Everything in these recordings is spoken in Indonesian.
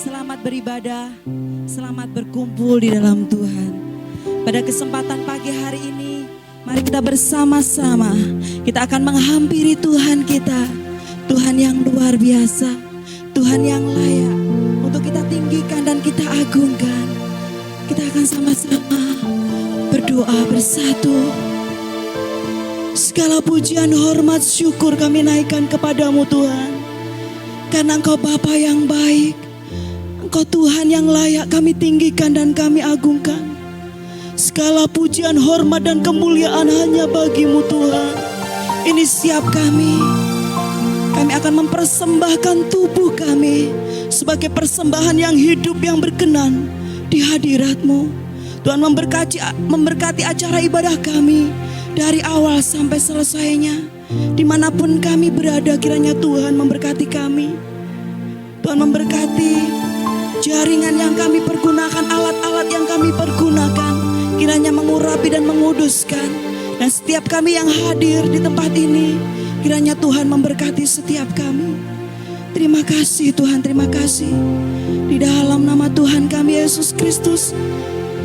Selamat beribadah, selamat berkumpul di dalam Tuhan. Pada kesempatan pagi hari ini, mari kita bersama-sama, kita akan menghampiri Tuhan kita. Tuhan yang luar biasa, Tuhan yang layak untuk kita tinggikan dan kita agungkan. Kita akan sama-sama berdoa bersatu. Segala pujian, hormat, syukur kami naikkan kepadamu Tuhan. Karena Engkau Bapa yang baik, Engkau Tuhan yang layak kami tinggikan dan kami agungkan. Segala pujian, hormat dan kemuliaan hanya bagi-Mu Tuhan. Ini siap kami. Kami akan mempersembahkan tubuh kami sebagai persembahan yang hidup yang berkenan di hadirat-Mu. Tuhan memberkati acara ibadah kami dari awal sampai selesainya. Dimanapun kami berada, kiranya Tuhan memberkati kami. Tuhan memberkati jaringan yang kami pergunakan, alat-alat yang kami pergunakan, kiranya mengurapi dan menguduskan. Dan setiap kami yang hadir di tempat ini, kiranya Tuhan memberkati setiap kami. Terima kasih Tuhan, terima kasih. Di dalam nama Tuhan kami Yesus Kristus,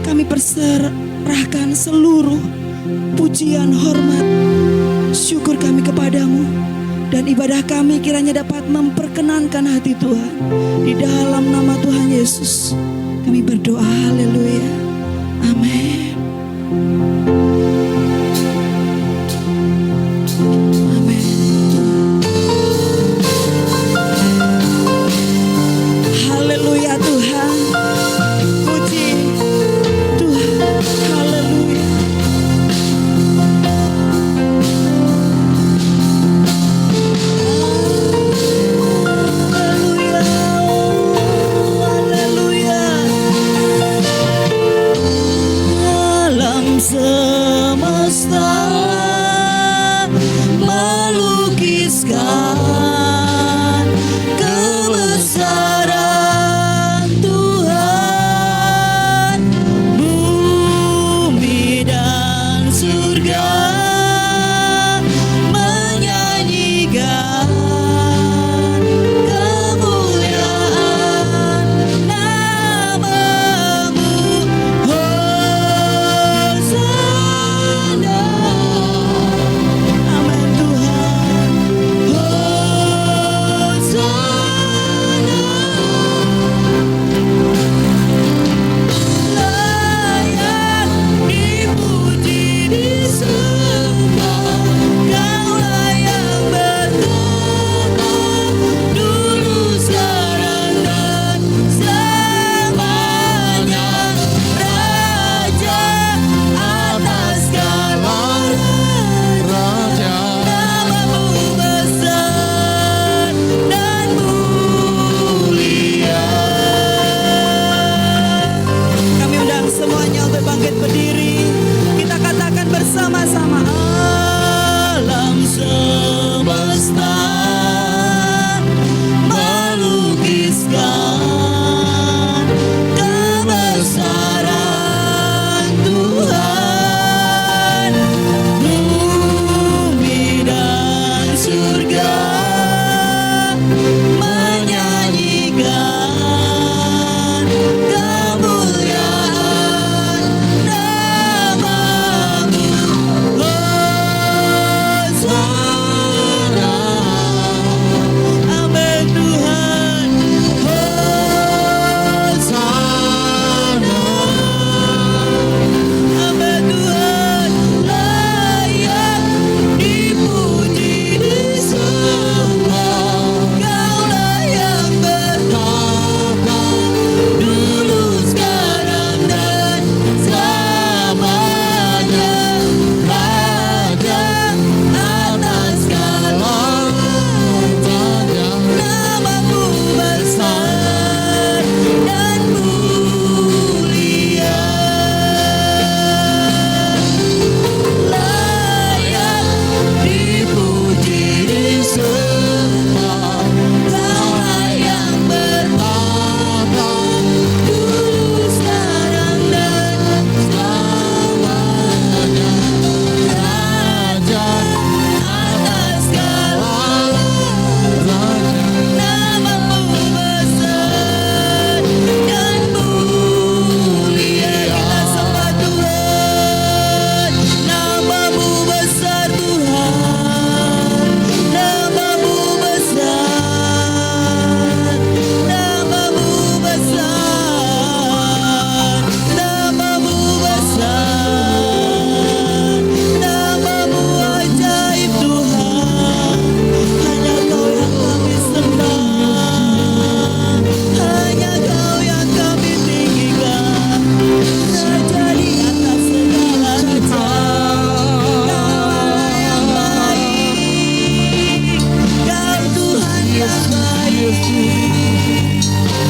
kami perserahkan seluruh pujian, hormat, syukur kami kepadamu. Dan ibadah kami kiranya dapat memperkenankan hati Tuhan. Di dalam nama Tuhan Yesus kami berdoa, haleluya, amin. Amin. Haleluya Tuhan, puji Tuhan, haleluya. Haleluya. Alam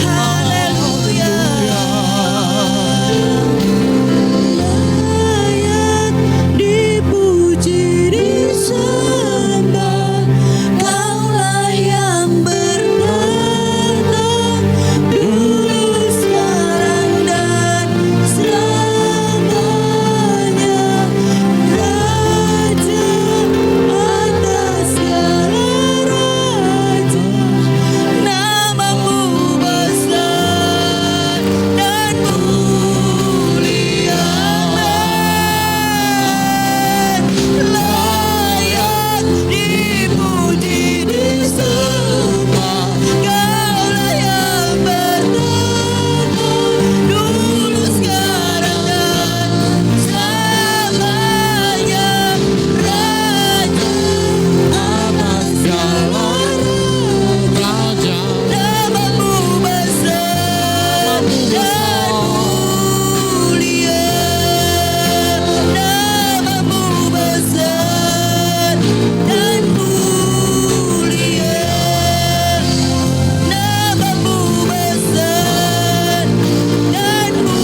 Haleluya. Layak dipuji disembah, Kaulah yang bertata dulu sekarang dan selamanya. Raja atas segala raja, namamu besar dan mulia. Layak dipuji disembah, Kaulah yang bertata dulu sekarang dan selamanya. Raja atas segala raja, namamu besar dan mulia. Namamu besar dan mulia. Namamu besar dan mulia.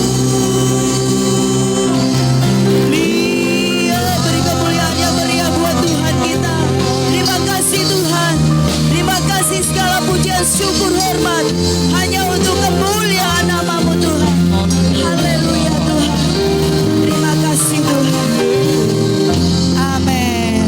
Beri kemuliaan yang meriah buat Tuhan kita. Terima kasih Tuhan. Terima kasih, segala pujian, syukur, hormat hanya untuk kemuliaan namamu Tuhan. Haleluya Tuhan. Terima kasih Tuhan. Amin.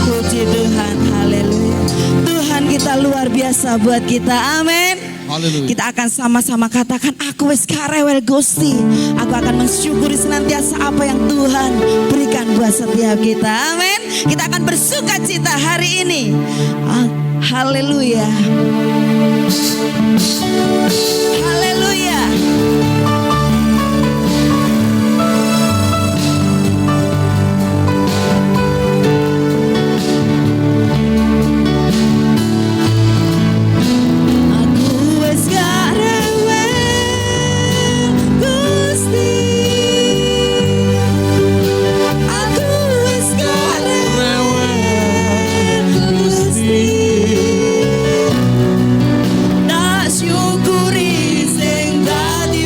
Puji Tuhan. Haleluya. Tuhan kita luar biasa buat kita. Amin. Haleluya. Kita akan sama-sama katakan, aku wis karewel Gusti. Aku akan mensyukuri senantiasa apa yang Tuhan berikan buat setiap kita. Amin. Kita akan bersuka cita hari ini. Haleluya. Haleluya. Aku wis gak rewel Gusti. Aku wis gak rewel Gusti. Tak syukuri sing dadi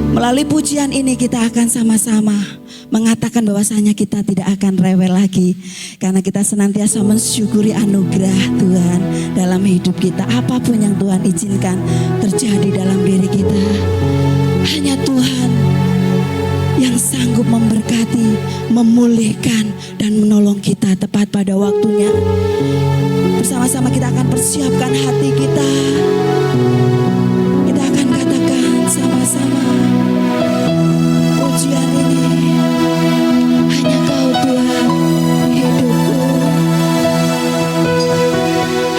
Melalui pujian ini kita akan sama-sama mengatakan bahwasanya kita tidak akan rewel lagi. Karena kita senantiasa mensyukuri anugerah Tuhan dalam hidup kita. Apapun yang Tuhan izinkan terjadi dalam diri kita, hanya Tuhan yang sanggup memberkati, memulihkan, dan menolong kita tepat pada waktunya. Bersama-sama kita akan persiapkan hati kita. Kita akan katakan sama-sama pujian ini. Hanya Kau Tuhan hidupku.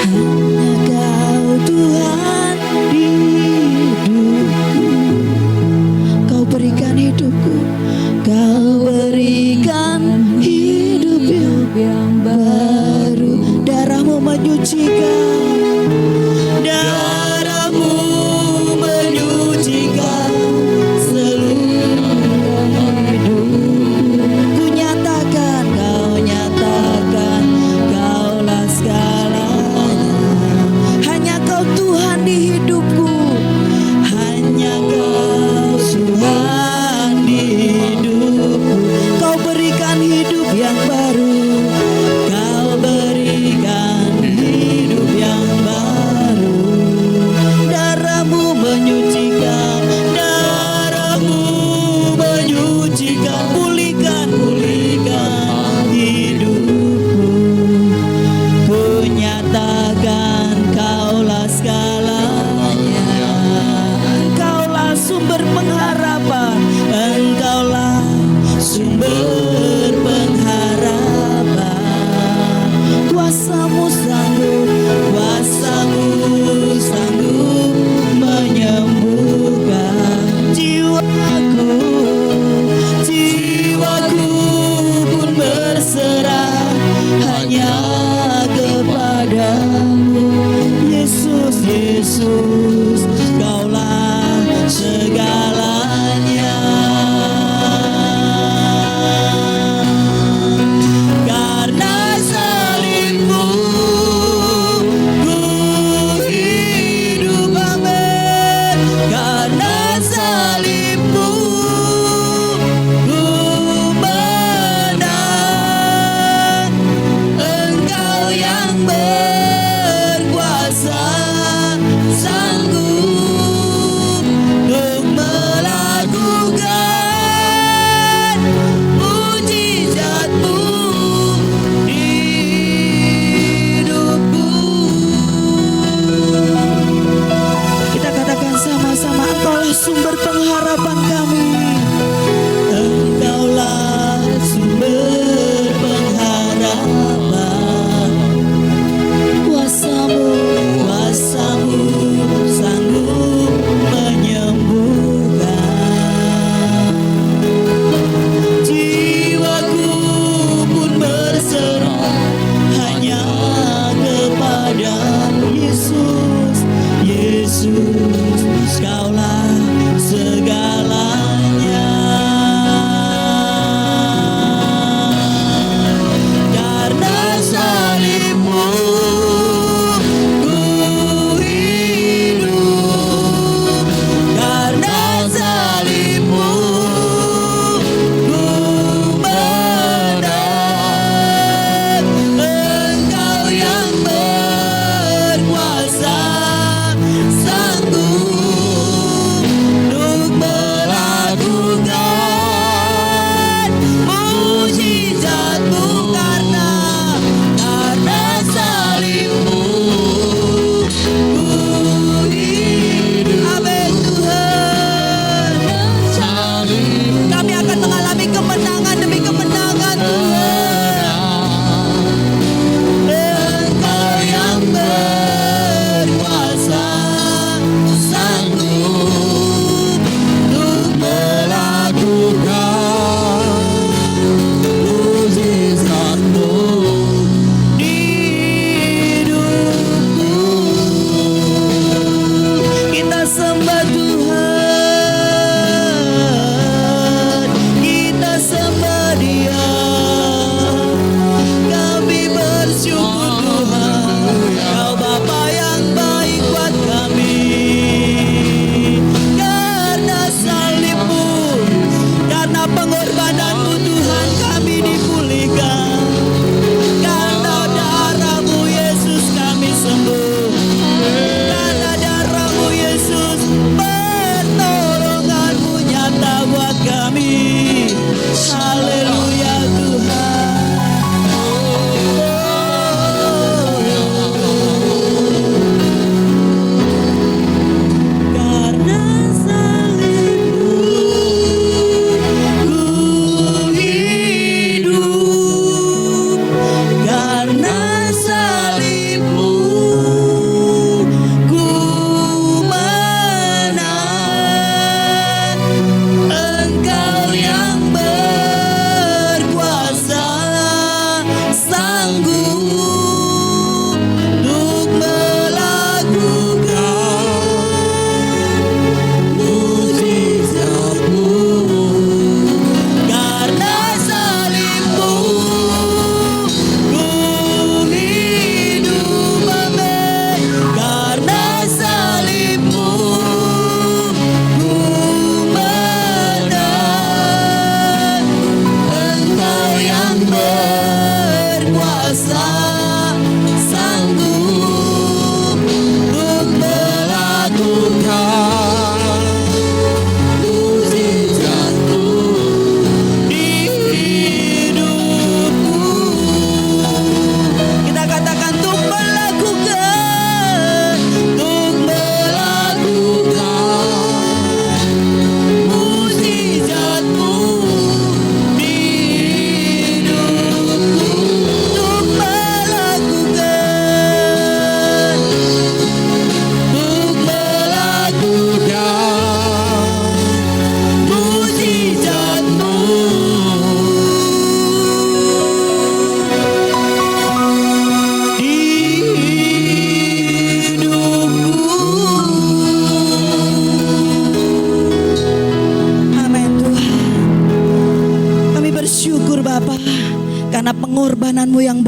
Hanya Kau Tuhan di hidupku. Kau berikan hidupku. Kau berikan hidup yang baru. Darahmu menyucikan. Darahmu menyucikan seluruh hidup. Ku nyatakan, Kau nyatakan, Kaulah segalanya. Hanya Kau Tuhan di hidupku. Hanya Kau Tuhan di hidupku. Kau berikan hidup yang baru. Kau berikan hidup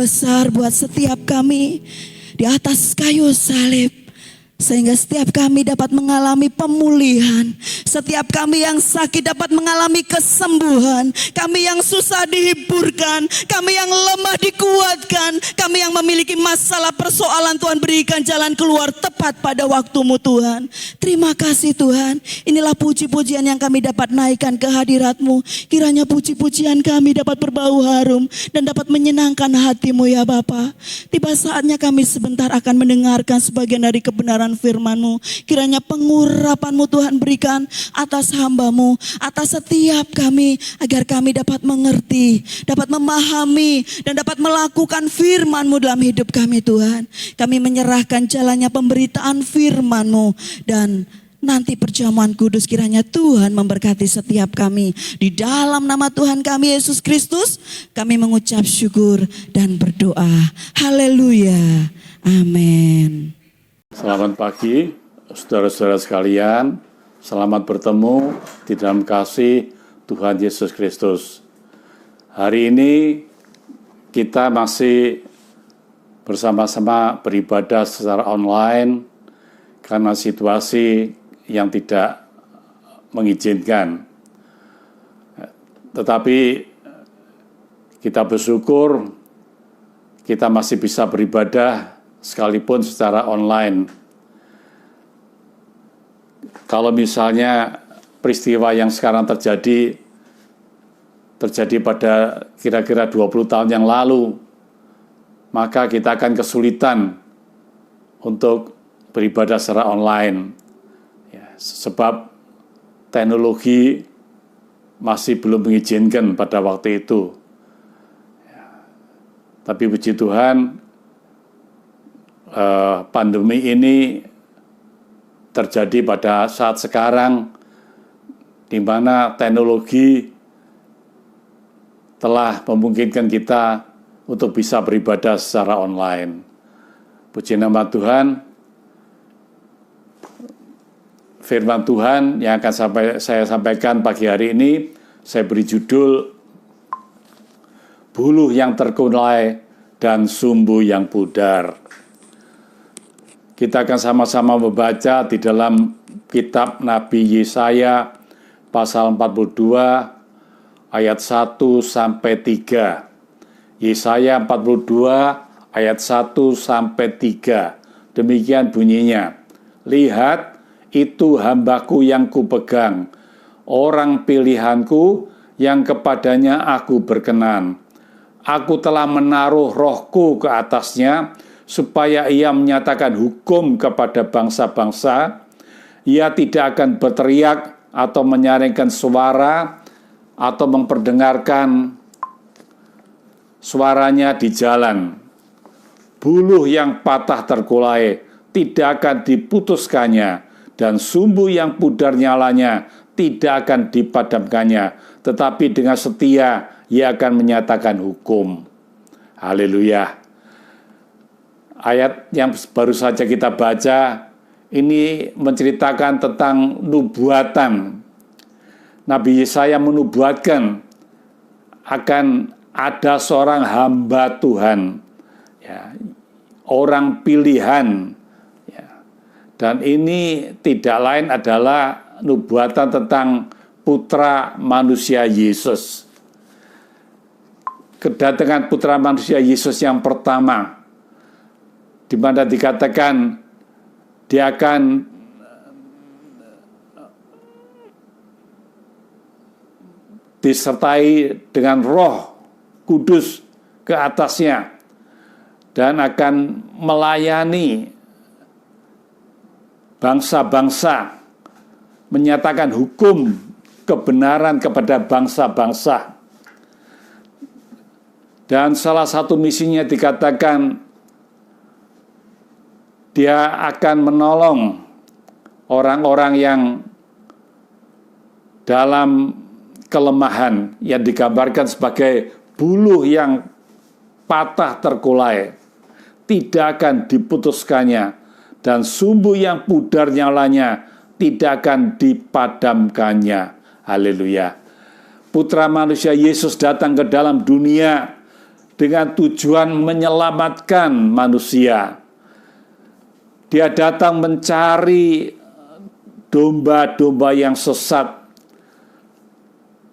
besar buat setiap kami di atas kayu salib. Sehingga setiap kami dapat mengalami pemulihan. Setiap kami yang sakit dapat mengalami kesembuhan. Kami yang susah dihiburkan. Kami yang lemah dikuatkan. Kami yang memiliki masalah persoalan, Tuhan berikan jalan keluar tepat pada waktu-Mu Tuhan. Terima kasih Tuhan. Inilah puji-pujian yang kami dapat naikkan ke hadirat-Mu. Kiranya puji-pujian kami dapat berbau harum dan dapat menyenangkan hati-Mu ya Bapa. Tiba saatnya kami sebentar akan mendengarkan sebagian dari kebenaran firman-Mu. Kiranya pengurapan-Mu Tuhan berikan atas hamba-Mu, atas setiap kami, agar kami dapat mengerti, dapat memahami, dan dapat melakukan firman-Mu dalam hidup kami Tuhan. Kami menyerahkan jalannya pemberitaan firman-Mu, dan nanti perjamuan kudus kiranya Tuhan memberkati setiap kami. Di dalam nama Tuhan kami Yesus Kristus, kami mengucap syukur dan berdoa. Haleluya. Amin. Selamat pagi, saudara-saudara sekalian. Selamat bertemu di dalam kasih Tuhan Yesus Kristus. Hari ini kita masih bersama-sama beribadah secara online karena situasi yang tidak mengizinkan. Tetapi kita bersyukur kita masih bisa beribadah sekalipun secara online. Kalau misalnya peristiwa yang sekarang terjadi pada kira-kira 20 tahun yang lalu, maka kita akan kesulitan untuk beribadah secara online. Ya, sebab teknologi masih belum mengizinkan pada waktu itu. Ya, tapi puji Tuhan, pandemi ini terjadi pada saat sekarang di mana teknologi telah memungkinkan kita untuk bisa beribadah secara online. Puji nama Tuhan. Firman Tuhan yang akan saya sampaikan pagi hari ini, saya beri judul Buluh yang terkulai dan sumbu yang pudar. Kita akan sama-sama membaca di dalam kitab Nabi Yesaya pasal 42 ayat 1 sampai 3. Yesaya 42 ayat 1 sampai 3. Demikian bunyinya. Lihat, itu hambaku yang kupegang, orang pilihanku yang kepadanya aku berkenan. Aku telah menaruh rohku ke atasnya, supaya ia menyatakan hukum kepada bangsa-bangsa. Ia tidak akan berteriak atau menyaringkan suara atau memperdengarkan suaranya di jalan. Buluh yang patah terkulai tidak akan diputuskannya, dan sumbu yang pudar nyalanya tidak akan dipadamkannya, tetapi dengan setia ia akan menyatakan hukum. Haleluya. Ayat yang baru saja kita baca ini menceritakan tentang nubuatan. Nabi Yesaya menubuatkan akan ada seorang hamba Tuhan, ya, orang pilihan, ya. Dan ini tidak lain adalah nubuatan tentang putra manusia Yesus. Kedatangan putra manusia Yesus yang pertama, di mana dikatakan dia akan disertai dengan Roh Kudus ke atasnya dan akan melayani bangsa-bangsa, menyatakan hukum kebenaran kepada bangsa-bangsa. Dan salah satu misinya dikatakan dia akan menolong orang-orang yang dalam kelemahan, yang digambarkan sebagai buluh yang patah terkulai, tidak akan diputuskannya, dan sumbu yang pudar nyalanya tidak akan dipadamkannya. Haleluya. Putra manusia Yesus datang ke dalam dunia dengan tujuan menyelamatkan manusia. Dia datang mencari domba-domba yang sesat,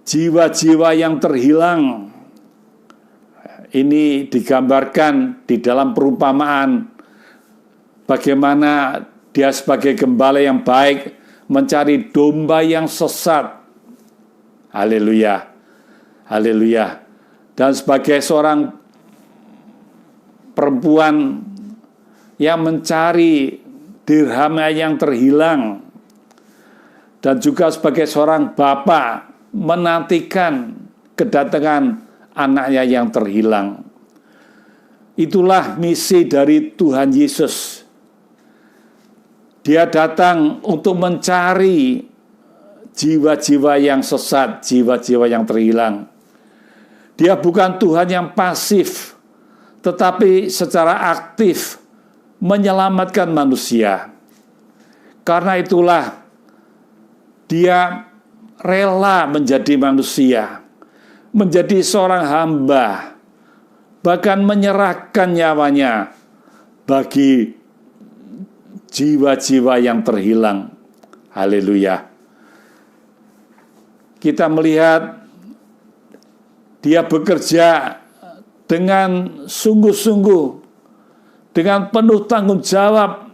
jiwa-jiwa yang terhilang. Ini digambarkan di dalam perumpamaan bagaimana dia sebagai gembala yang baik mencari domba yang sesat. Haleluya. Haleluya. Dan sebagai seorang perempuan yang mencari dirhamnya yang terhilang, dan juga sebagai seorang bapak menantikan kedatangan anaknya yang terhilang. Itulah misi dari Tuhan Yesus. Dia datang untuk mencari jiwa-jiwa yang sesat, jiwa-jiwa yang terhilang. Dia bukan Tuhan yang pasif, tetapi secara aktif menyelamatkan manusia. Karena itulah dia rela menjadi manusia, menjadi seorang hamba, bahkan menyerahkan nyawanya bagi jiwa-jiwa yang terhilang. Haleluya. Kita melihat dia bekerja dengan sungguh-sungguh, dengan penuh tanggung jawab.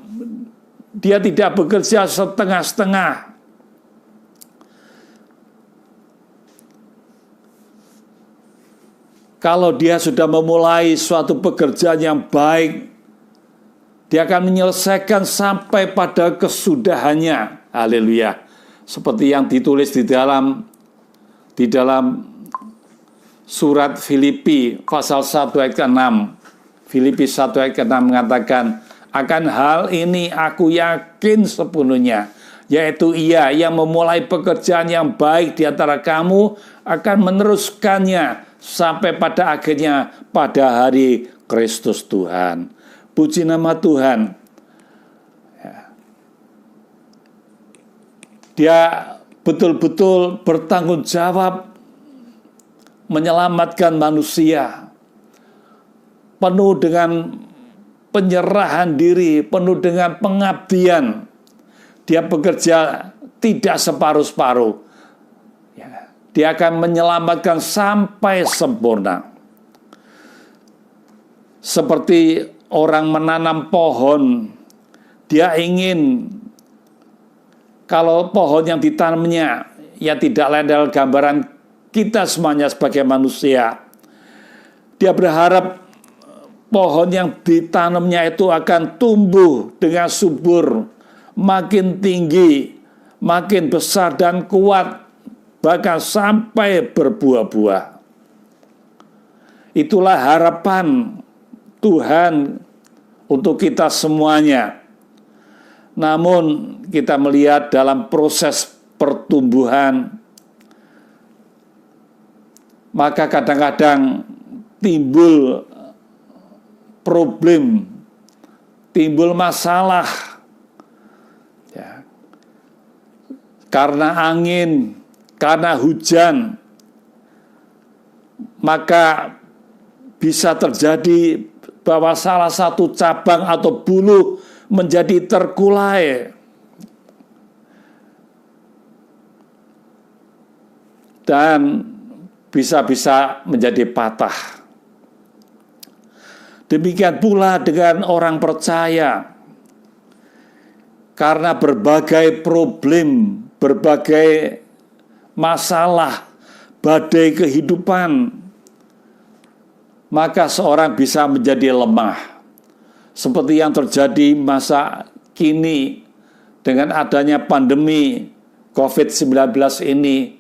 Dia tidak bekerja setengah-setengah. Kalau dia sudah memulai suatu pekerjaan yang baik, dia akan menyelesaikan sampai pada kesudahannya. Haleluya. Seperti yang ditulis di dalam surat Filipi pasal 1 ayat ke-6. Filipi 1 ayat ke-6 mengatakan, akan hal ini aku yakin sepenuhnya, yaitu Ia yang memulai pekerjaan yang baik di antara kamu akan meneruskannya sampai pada akhirnya pada hari Kristus Tuhan. Puji nama Tuhan. Dia betul-betul bertanggung jawab menyelamatkan manusia, penuh dengan penyerahan diri, penuh dengan pengabdian. Dia bekerja tidak separuh-separuh. Dia akan menyelamatkan sampai sempurna. Seperti orang menanam pohon, dia ingin kalau pohon yang ditanamnya, ya tidak lain adalah gambaran kita semuanya sebagai manusia. Dia berharap pohon yang ditanamnya itu akan tumbuh dengan subur, makin tinggi, makin besar dan kuat, bahkan sampai berbuah-buah. Itulah harapan Tuhan untuk kita semuanya. Namun kita melihat dalam proses pertumbuhan, maka kadang-kadang timbul problem, timbul masalah, ya, karena angin, karena hujan, maka bisa terjadi bahwa salah satu cabang atau bulu menjadi terkulai. Dan bisa-bisa menjadi patah. Demikian pula dengan orang percaya. Karena berbagai problem, berbagai masalah, badai kehidupan, maka seorang bisa menjadi lemah. Seperti yang terjadi masa kini dengan adanya pandemi COVID-19 ini,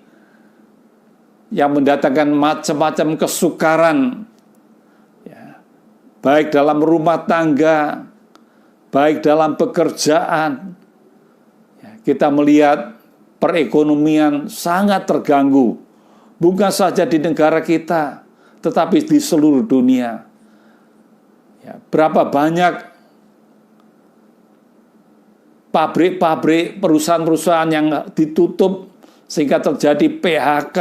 yang mendatangkan macam-macam kesukaran, ya, baik dalam rumah tangga, baik dalam pekerjaan. Ya, kita melihat perekonomian sangat terganggu, bukan saja di negara kita, tetapi di seluruh dunia. Ya, berapa banyak pabrik-pabrik, perusahaan-perusahaan yang ditutup sehingga terjadi PHK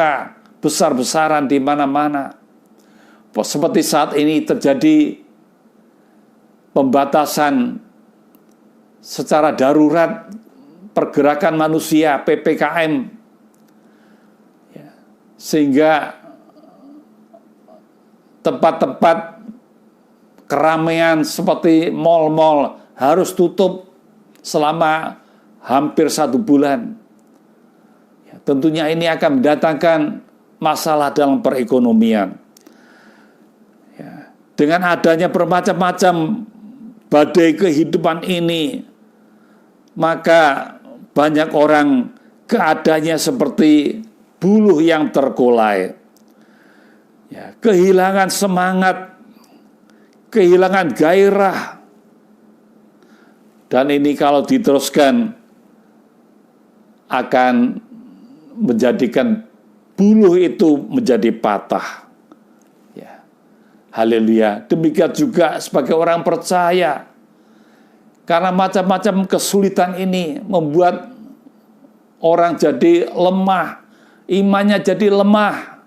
besar-besaran di mana-mana. seperti saat ini terjadi pembatasan secara darurat pergerakan manusia, PPKM, sehingga tempat-tempat keramaian seperti mal-mal harus tutup selama hampir 1 bulan. Tentunya ini akan mendatangkan masalah dalam perekonomian. Dengan adanya bermacam-macam badai kehidupan ini, maka banyak orang keadaannya seperti buluh yang terkulai. Kehilangan semangat, kehilangan gairah. Dan ini kalau diteruskan akan menjadikan buluh itu menjadi patah. Haleluya. Demikian juga sebagai orang percaya. Karena macam-macam kesulitan ini membuat orang jadi lemah. Imannya jadi lemah.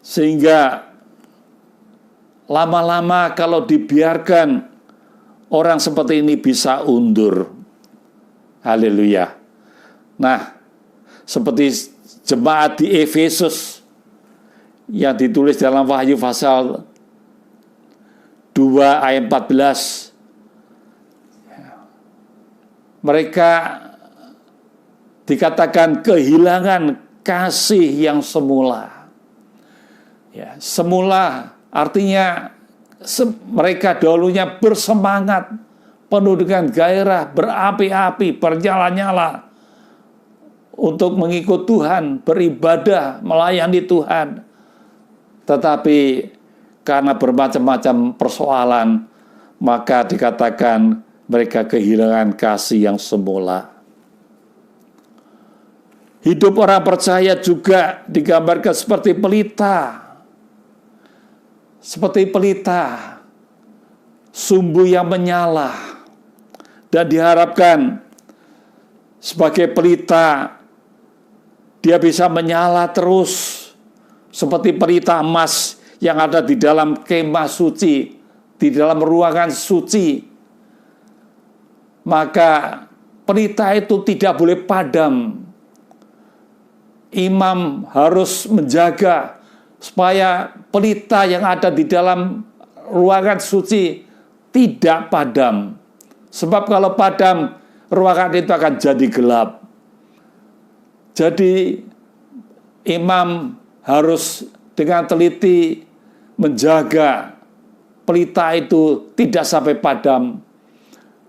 Sehingga lama-lama kalau dibiarkan, orang seperti ini bisa undur. Haleluya. Nah, seperti jemaat di Efesus yang ditulis dalam Wahyu pasal 2 ayat 14. Mereka dikatakan kehilangan kasih yang semula. Semula artinya mereka dahulunya bersemangat, penuh dengan gairah, berapi-api, bernyala-nyala untuk mengikut Tuhan, beribadah, melayani Tuhan. Tetapi karena bermacam-macam persoalan, maka dikatakan mereka kehilangan kasih yang semula. Hidup orang percaya juga digambarkan seperti pelita. Seperti pelita, sumbu yang menyala. Dan diharapkan sebagai pelita, dia bisa menyala terus. Seperti pelita emas yang ada di dalam kemah suci, di dalam ruangan suci. Maka pelita itu tidak boleh padam. Imam harus menjaga supaya pelita yang ada di dalam ruangan suci tidak padam. Sebab kalau padam, ruangan itu akan jadi gelap. Jadi imam harus dengan teliti menjaga pelita itu tidak sampai padam.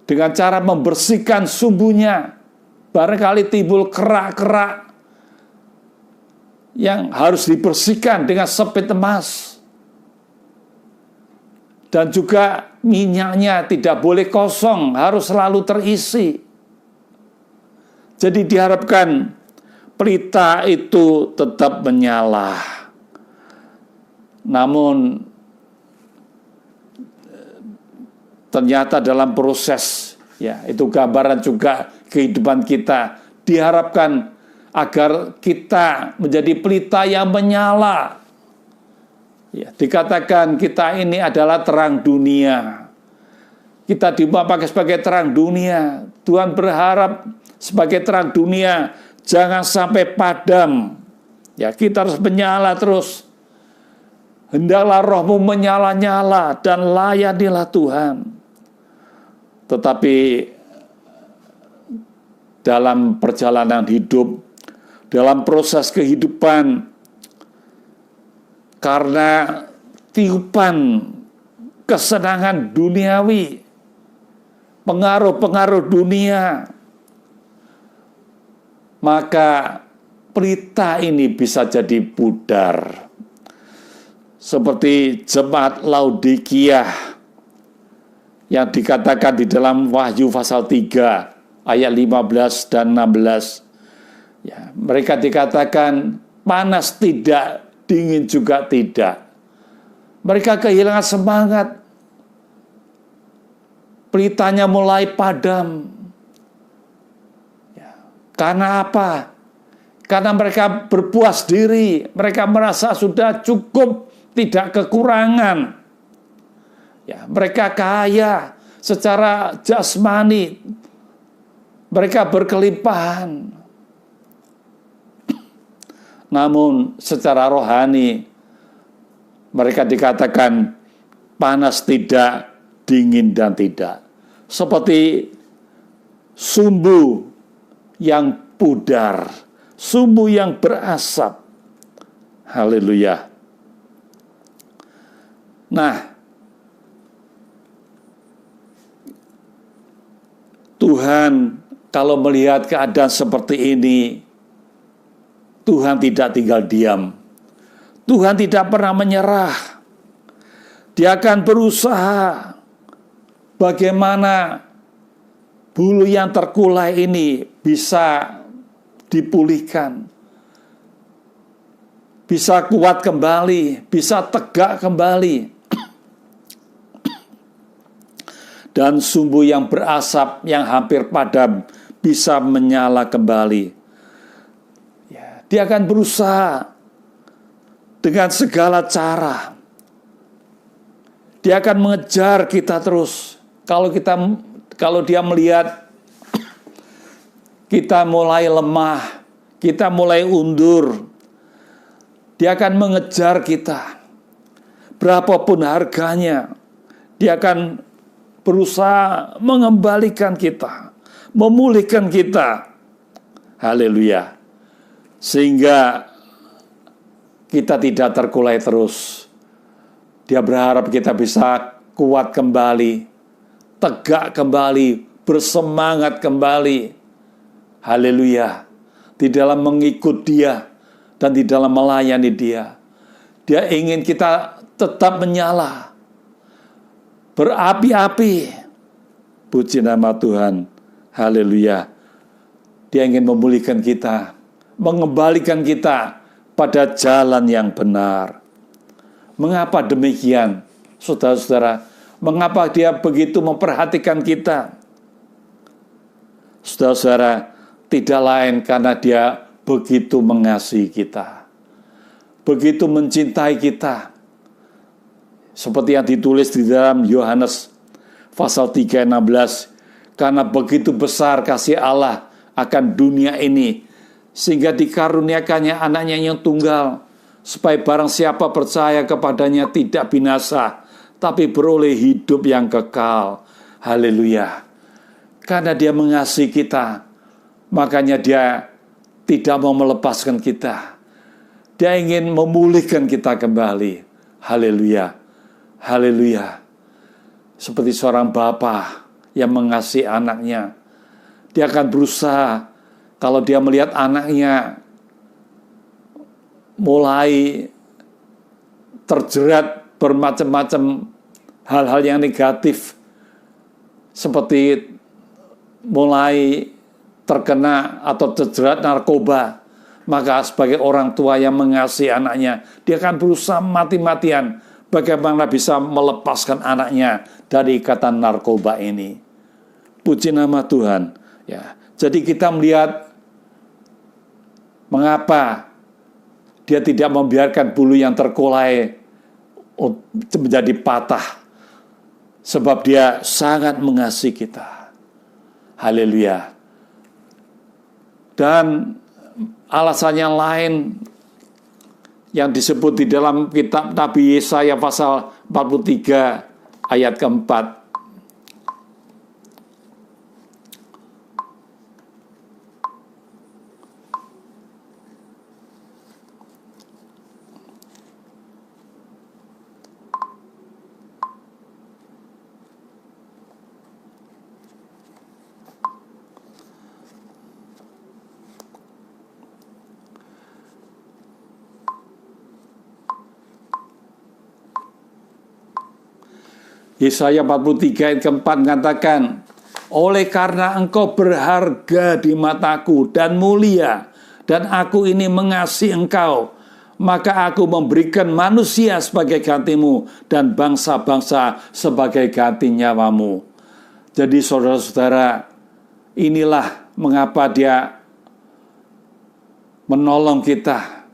Dengan cara membersihkan sumbunya. Barangkali timbul kerak-kerak yang harus dibersihkan dengan sepit emas. Dan juga minyaknya tidak boleh kosong, harus selalu terisi. Jadi diharapkan pelita itu tetap menyala. Namun ternyata dalam proses, itu gambaran juga kehidupan kita, diharapkan agar kita menjadi pelita yang menyala. Dikatakan kita ini adalah terang dunia. Kita dipakai sebagai terang dunia. Tuhan berharap sebagai terang dunia jangan sampai padam. Kita harus menyala terus. Hendaklah rohmu menyala-nyala dan layanilah Tuhan. Tetapi dalam perjalanan hidup, dalam proses kehidupan, karena tiupan kesenangan duniawi, pengaruh-pengaruh dunia, maka pelita ini bisa jadi pudar. Seperti jemaat Laodikia yang dikatakan di dalam Wahyu pasal 3 ayat 15 dan 16. Mereka dikatakan panas tidak, dingin juga tidak. Mereka kehilangan semangat. Pelitanya mulai padam. Karena apa? Karena mereka berpuas diri. Mereka merasa sudah cukup tidak kekurangan. Ya, mereka kaya secara jasmani, mereka berkelimpahan. Namun secara rohani mereka dikatakan panas tidak, dingin dan tidak. Seperti sumbu yang pudar, sumbu yang berasap. Haleluya. Nah, Tuhan kalau melihat keadaan seperti ini, Tuhan tidak tinggal diam. Tuhan tidak pernah menyerah. Dia akan berusaha bagaimana bulu yang terkulai ini bisa dipulihkan, bisa kuat kembali, bisa tegak kembali. Dan sumbu yang berasap yang hampir padam bisa menyala kembali. Dia akan berusaha dengan segala cara. Dia akan mengejar kita terus. Kalau dia melihat kita mulai lemah, kita mulai undur, dia akan mengejar kita. Berapapun harganya, dia akan berusaha mengembalikan kita, memulihkan kita. Haleluya. Sehingga kita tidak terkulai terus. Dia berharap kita bisa kuat kembali, tegak kembali, bersemangat kembali. Haleluya. Di dalam mengikut dia dan di dalam melayani dia. Dia ingin kita tetap menyala, berapi-api. Puji nama Tuhan. Haleluya. Dia ingin memulihkan kita, mengembalikan kita pada jalan yang benar. Mengapa demikian, saudara-saudara? Mengapa dia begitu memperhatikan kita? Saudara-saudara, tidak lain karena dia begitu mengasihi kita, begitu mencintai kita. Seperti yang ditulis di dalam Yohanes pasal 3:16, karena begitu besar kasih Allah akan dunia ini, sehingga dikaruniakannya anaknya yang tunggal, supaya barang siapa percaya kepadanya tidak binasa, tapi beroleh hidup yang kekal. Haleluya. Karena dia mengasihi kita, makanya dia tidak mau melepaskan kita. Dia ingin memulihkan kita kembali. Haleluya. Haleluya. Seperti seorang bapa yang mengasihi anaknya, dia akan berusaha. Kalau dia melihat anaknya mulai terjerat bermacam-macam hal-hal yang negatif, seperti mulai terkena atau terjerat narkoba, maka sebagai orang tua yang mengasihi anaknya, dia akan berusaha mati-matian bagaimana bisa melepaskan anaknya dari ikatan narkoba ini. Puji nama Tuhan. Ya, jadi kita melihat mengapa dia tidak membiarkan bulu yang terkulai menjadi patah, sebab dia sangat mengasihi kita. Haleluya. Dan alasan yang lain yang disebut di dalam kitab Nabi Yesaya pasal 43 ayat keempat. Yesaya 43 ayat keempat mengatakan, oleh karena engkau berharga di mataku dan mulia, dan aku ini mengasihi engkau, maka aku memberikan manusia sebagai gantimu dan bangsa-bangsa sebagai ganti nyawamu. Jadi saudara-saudara, inilah mengapa dia menolong kita,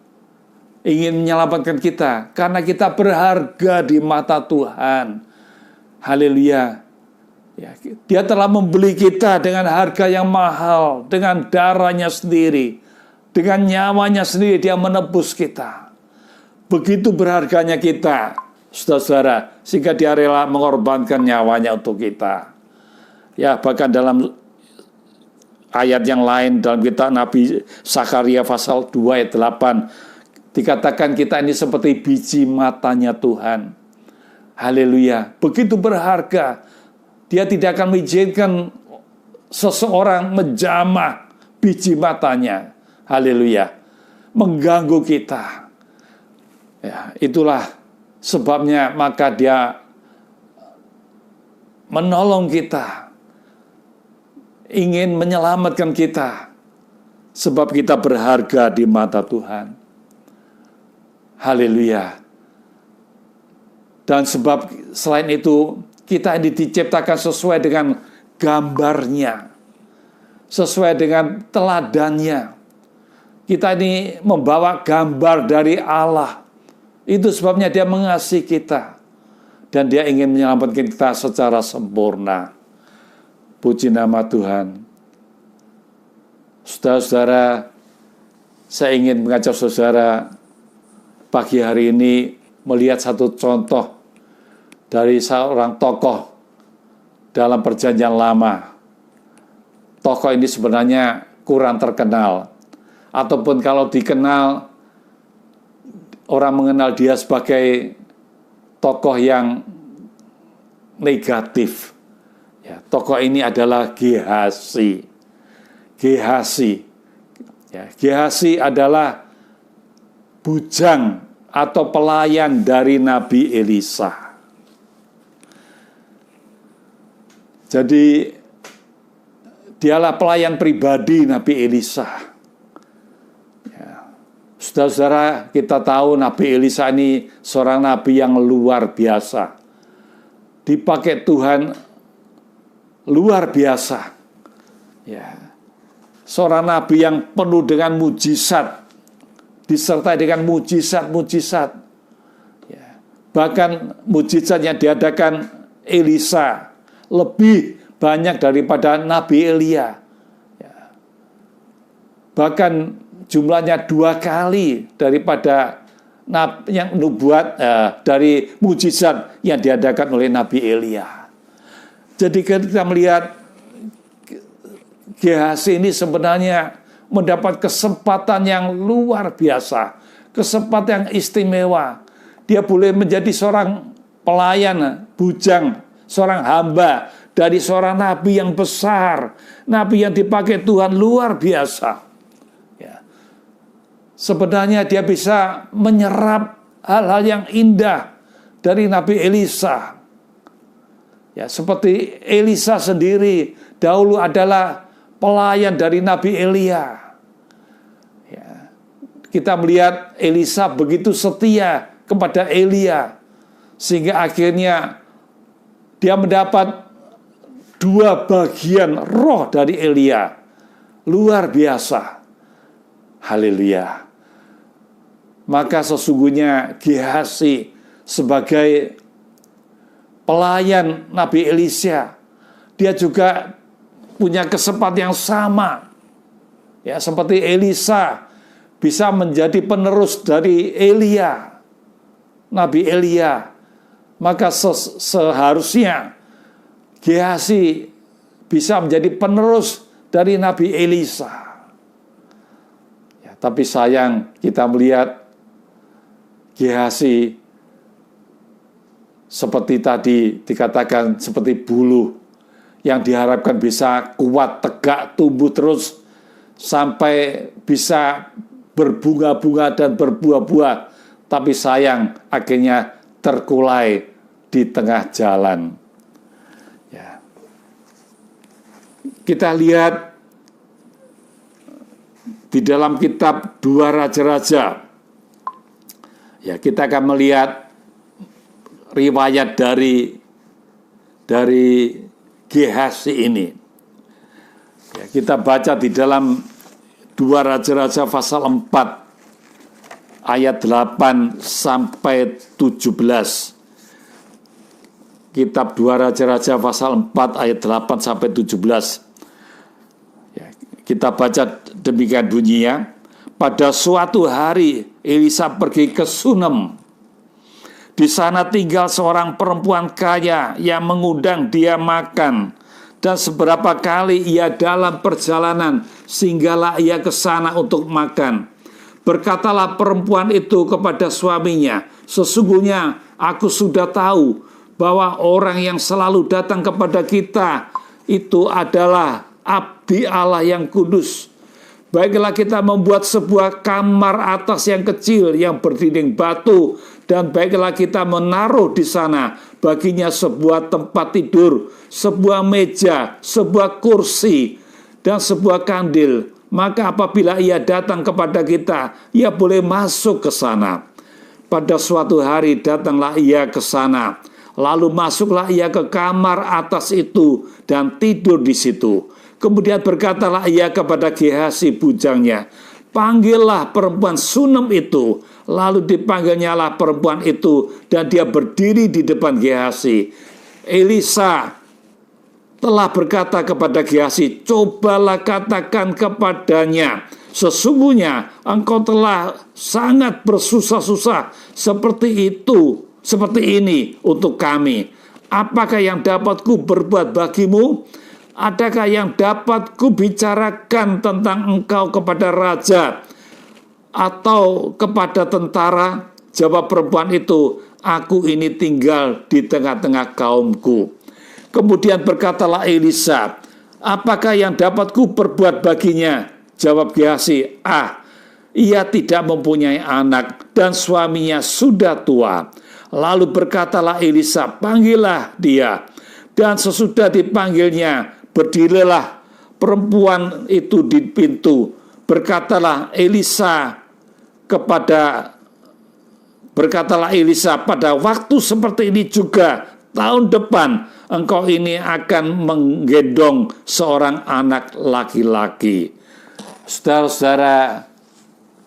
ingin menyelamatkan kita karena kita berharga di mata Tuhan. Haleluya. Ya, Dia telah membeli kita dengan harga yang mahal, dengan darahnya sendiri, dengan nyawanya sendiri Dia menebus kita. Begitu berharganya kita, saudara-saudara, sehingga Dia rela mengorbankan nyawanya untuk kita. Ya, bahkan dalam ayat yang lain dalam kitab Nabi Zakaria pasal 2 ayat 8 dikatakan kita ini seperti biji matanya Tuhan. Haleluya. Begitu berharga. Dia tidak akan mengizinkan seseorang menjamah biji matanya. Haleluya. Mengganggu kita. Ya, itulah sebabnya maka Dia menolong kita. Ingin menyelamatkan kita. Sebab kita berharga di mata Tuhan. Haleluya. Dan sebab selain itu kita ini diciptakan sesuai dengan gambarnya, sesuai dengan teladannya. Kita ini membawa gambar dari Allah. Itu sebabnya Dia mengasihi kita. Dan Dia ingin menyelamatkan kita secara sempurna. Puji nama Tuhan. Saudara-saudara, saya ingin mengajak saudara pagi hari ini melihat satu contoh dari seorang tokoh dalam Perjanjian Lama. Tokoh ini sebenarnya kurang terkenal, ataupun kalau dikenal, orang mengenal dia sebagai tokoh yang negatif. Ya, tokoh ini adalah Gehazi. Gehazi. Ya, Gehazi adalah bujang atau pelayan dari Nabi Elisa. Jadi dialah pelayan pribadi Nabi Elisa. Ya. Saudara-saudara, kita tahu Nabi Elisa ini seorang nabi yang luar biasa. Dipakai Tuhan luar biasa. Ya. Seorang nabi yang penuh dengan mujizat, disertai dengan mujizat-mujizat. Ya. Bahkan mujizat yang diadakan Elisa lebih banyak daripada Nabi Elia. Ya. Bahkan jumlahnya 2 kali daripada yang nubuat dari mujizat yang diadakan oleh Nabi Elia. Jadi kita melihat Gehazi ini sebenarnya mendapat kesempatan yang luar biasa, kesempatan yang istimewa. Dia boleh menjadi seorang pelayan, bujang, seorang hamba dari seorang nabi yang besar, nabi yang dipakai Tuhan luar biasa. Ya. Sebenarnya dia bisa menyerap hal-hal yang indah dari Nabi Elisa. Ya, seperti Elisa sendiri dahulu adalah pelayan dari Nabi Elia. Ya. Kita melihat Elisa begitu setia kepada Elia, sehingga akhirnya dia mendapat 2 bagian roh dari Elia. Luar biasa. Haleluya. Maka sesungguhnya Gehazi sebagai pelayan Nabi Elisa, dia juga punya kesempatan yang sama. Ya, seperti Elisa bisa menjadi penerus dari Elia, Nabi Elia. Maka seharusnya Gehazi bisa menjadi penerus dari Nabi Elisa. Ya, tapi sayang kita melihat Gehazi seperti tadi dikatakan seperti buluh yang diharapkan bisa kuat, tegak, tumbuh terus sampai bisa berbunga-bunga dan berbuah-buah. Tapi sayang akhirnya terkulai di tengah jalan. Ya. Kita lihat di dalam kitab 2 Raja-Raja. Ya, kita akan melihat riwayat dari Gehazi ini. Ya, kita baca di dalam 2 Raja-Raja pasal 4 ayat 8 sampai 17. Kitab 2 Raja-Raja pasal 4 ayat 8 sampai 17. Ya, kita baca demikian bunyinya. Pada suatu hari Elisa pergi ke Sunem. Di sana tinggal seorang perempuan kaya yang mengundang dia makan. Dan seberapa kali ia dalam perjalanan, singgahlah ia ke sana untuk makan. Berkatalah perempuan itu kepada suaminya, sesungguhnya aku sudah tahu bahwa orang yang selalu datang kepada kita itu adalah abdi Allah yang kudus. Baiklah kita membuat sebuah kamar atas yang kecil yang berdinding batu, dan baiklah kita menaruh di sana baginya sebuah tempat tidur, sebuah meja, sebuah kursi, dan sebuah kandil. Maka apabila ia datang kepada kita, ia boleh masuk ke sana. Pada suatu hari datanglah ia ke sana, lalu masuklah ia ke kamar atas itu dan tidur di situ. Kemudian berkatalah ia kepada Gehazi bujangnya, panggillah perempuan Sunem itu. Lalu dipanggilnyalah perempuan itu dan dia berdiri di depan Gehazi. Elisa telah berkata kepada Gehazi, cobalah katakan kepadanya, sesungguhnya engkau telah sangat bersusah-susah seperti ini untuk kami. Apakah yang dapat ku berbuat bagimu? Adakah yang dapat ku bicarakan tentang engkau kepada raja atau kepada tentara? Jawab perempuan itu, aku ini tinggal di tengah-tengah kaumku. Kemudian berkatalah Elisa, apakah yang dapat ku perbuat baginya? Jawab Gehazi, ia tidak mempunyai anak dan suaminya sudah tua. Lalu berkatalah Elisa, panggillah dia. Dan sesudah dipanggilnya, berdirilah perempuan itu di pintu. Berkatalah Elisa, pada waktu seperti ini juga tahun depan engkau ini akan menggendong seorang anak laki-laki. Saudara-saudara,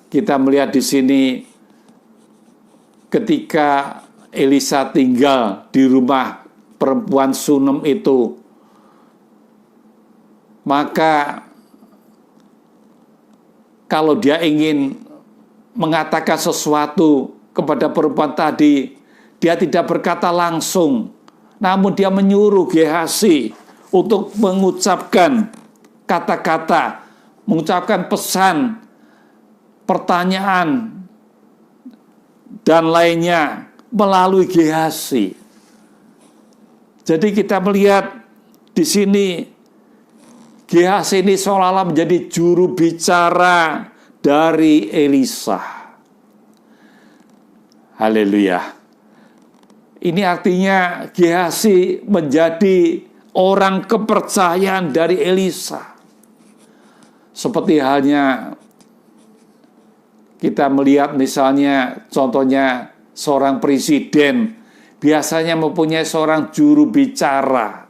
kita melihat di sini ketika Elisa tinggal di rumah perempuan Sunem itu, maka kalau dia ingin mengatakan sesuatu kepada perempuan tadi, dia tidak berkata langsung, namun dia menyuruh Gehazi untuk mengucapkan kata-kata, mengucapkan pesan, pertanyaan, dan lainnya melalui Gehazi. Jadi kita melihat di sini Gehazi ini seolah-olah menjadi juru bicara dari Elisa. Haleluya. Ini artinya Gehazi menjadi orang kepercayaan dari Elisa. Seperti halnya kita melihat misalnya contohnya seorang presiden biasanya mempunyai seorang juru bicara.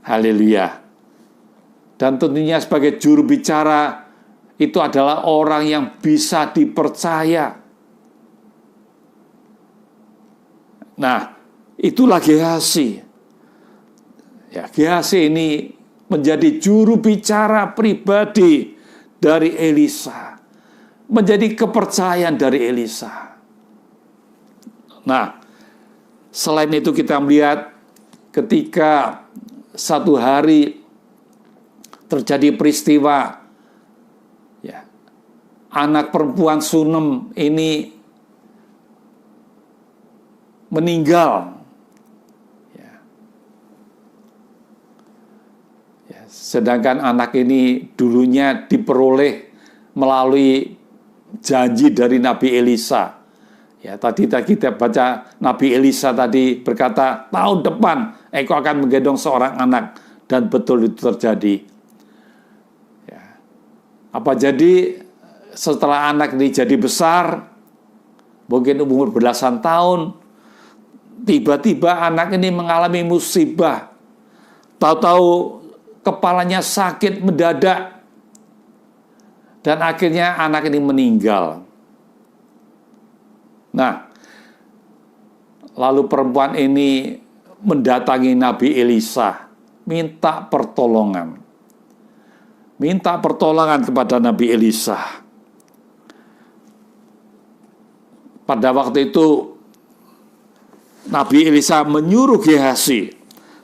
Haleluya. Dan tentunya sebagai juru bicara itu adalah orang yang bisa dipercaya. Nah, itulah Gehazi. Ya, Gehazi ini menjadi juru bicara pribadi dari Elisa. Menjadi kepercayaan dari Elisa. Nah, selain itu kita melihat ketika satu hari terjadi peristiwa, ya, anak perempuan Sunem ini meninggal. Ya, sedangkan anak ini dulunya diperoleh melalui janji dari Nabi Elisa. Ya, tadi kita baca Nabi Elisa tadi berkata, tahun depan engkau akan menggendong seorang anak, dan betul itu terjadi. Apa jadi setelah anak ini jadi besar, mungkin umur belasan tahun, tiba-tiba anak ini mengalami musibah. Tahu-tahu kepalanya sakit mendadak, dan akhirnya anak ini meninggal. Nah, lalu perempuan ini mendatangi Nabi Elisa, minta pertolongan. Minta pertolongan kepada Nabi Elisa. Pada waktu itu Nabi Elisa menyuruh Gehazi,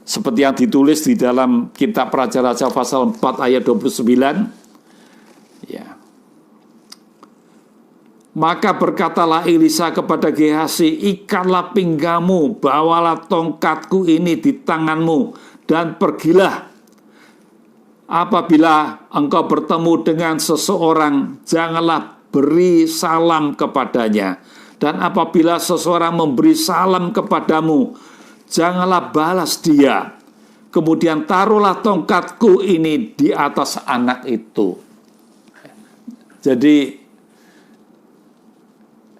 seperti yang ditulis di dalam kitab Raja-Raja pasal 4 ayat 29. Ya. Maka berkatalah Elisa kepada Gehazi, ikatlah pinggamu, bawalah tongkatku ini di tanganmu, dan pergilah. Apabila engkau bertemu dengan seseorang, janganlah beri salam kepadanya. Dan apabila seseorang memberi salam kepadamu, janganlah balas dia. Kemudian taruhlah tongkatku ini di atas anak itu. Jadi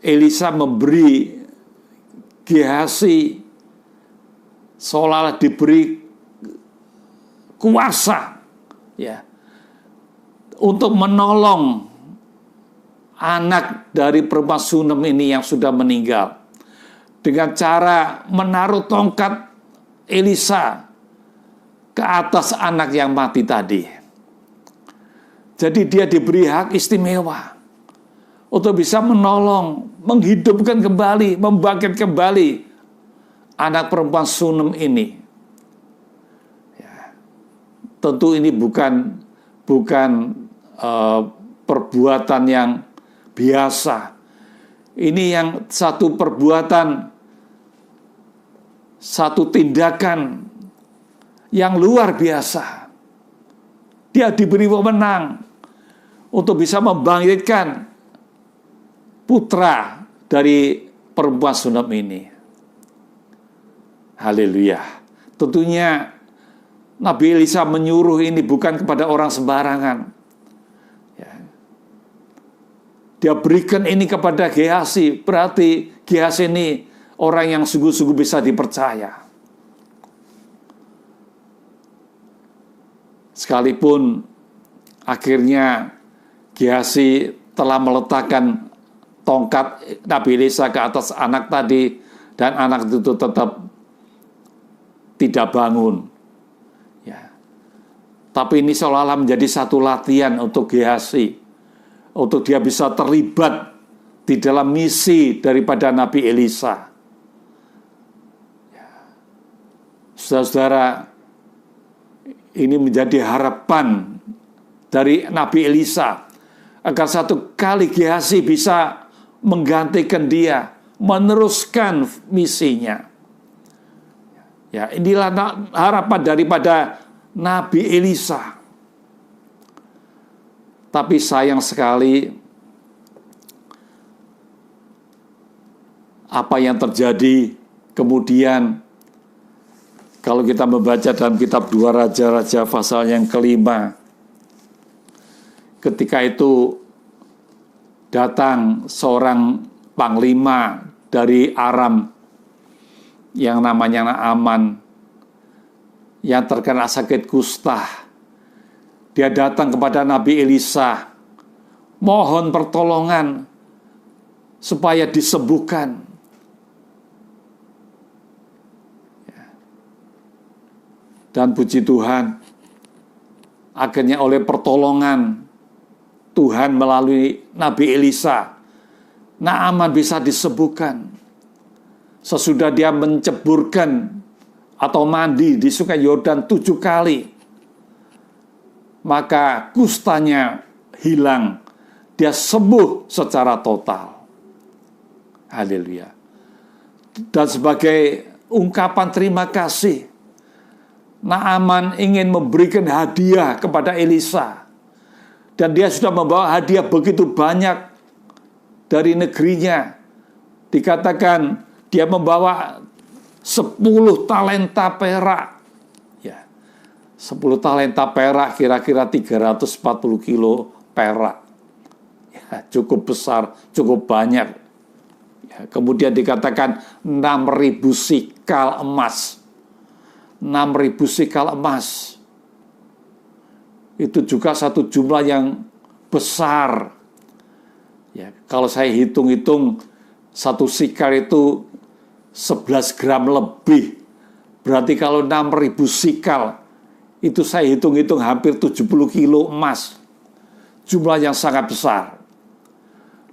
Elisa memberi Gehazi seolah-olah diberi kuasa, ya, untuk menolong anak dari perempuan Sunem ini yang sudah meninggal dengan cara menaruh tongkat Elisa ke atas anak yang mati tadi. Jadi dia diberi hak istimewa untuk bisa menolong, menghidupkan kembali, membangkit kembali anak perempuan Sunem ini. Ya. Tentu ini bukan perbuatan yang biasa. Ini yang satu perbuatan, satu tindakan yang luar biasa. Dia diberi wewenang untuk bisa membangkitkan putra dari perempuan Sunem ini. Haleluya. Tentunya Nabi Elisa menyuruh ini bukan kepada orang sembarangan. Ya. Dia berikan ini kepada Gehazi, berarti Gehazi ini orang yang sungguh-sungguh bisa dipercaya. Sekalipun akhirnya Gehazi telah meletakkan tongkat Nabi Elisa ke atas anak tadi, dan anak itu tetap tidak bangun. Ya. Tapi ini seolah-olah menjadi satu latihan untuk Gehazi, untuk dia bisa terlibat di dalam misi daripada Nabi Elisa. Ya. Saudara-saudara, ini menjadi harapan dari Nabi Elisa agar satu kali Gehazi bisa menggantikan dia, meneruskan misinya. Ya, inilah harapan daripada Nabi Elisa. Tapi sayang sekali apa yang terjadi kemudian. Kalau kita membaca dalam kitab 2 Raja-Raja pasal yang kelima, ketika itu datang seorang panglima dari Aram yang namanya Naaman, yang terkena sakit kusta. Dia datang kepada Nabi Elisa, mohon pertolongan supaya disembuhkan. Dan puji Tuhan, akhirnya oleh pertolongan Tuhan melalui Nabi Elisa, Naaman bisa disembuhkan. Sesudah dia menceburkan atau mandi di sungai Yordan 7 kali, maka kustanya hilang. Dia sembuh secara total. Haleluya. Dan sebagai ungkapan terima kasih, Naaman ingin memberikan hadiah kepada Elisa. Dan dia sudah membawa hadiah begitu banyak dari negerinya. Dikatakan dia membawa 10 talenta perak. Ya, 10 talenta perak kira-kira 340 kilo perak. Ya, cukup besar, cukup banyak. Ya, kemudian dikatakan 6.000 sikal emas. 6.000 sikal emas. Itu juga satu jumlah yang besar. Ya, kalau saya hitung-hitung 1 sikal itu 11 gram lebih. Berarti kalau 6.000 sikal, itu saya hitung-hitung hampir 70 kilo emas. Jumlah yang sangat besar.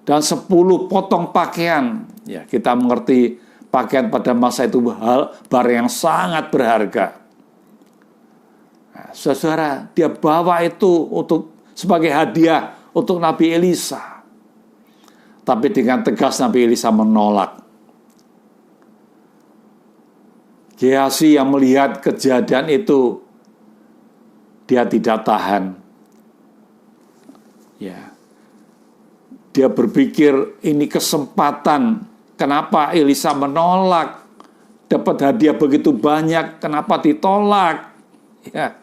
Dan 10 potong pakaian. Ya, kita mengerti pakaian pada masa itu barang yang sangat berharga. Nah, saudara, dia bawa itu sebagai hadiah untuk Nabi Elisa. Tapi dengan tegas Nabi Elisa menolak. Gehazi yang melihat kejadian itu, dia tidak tahan. Ya. Dia berpikir ini kesempatan. Kenapa Elisa menolak? Dapat hadiah begitu banyak, kenapa ditolak? Ya.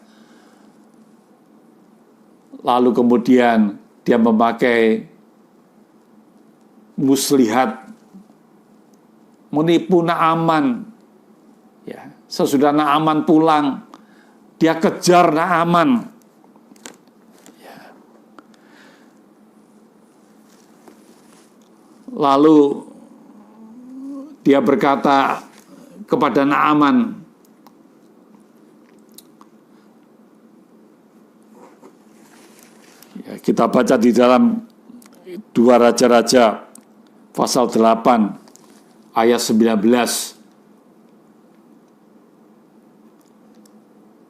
Lalu kemudian dia memakai muslihat, menipu Naaman. Ya, sesudah Naaman pulang, dia kejar Naaman. Ya. Lalu dia berkata kepada Naaman, ya, kita baca di dalam 2 Raja-Raja pasal 8 ayat 19.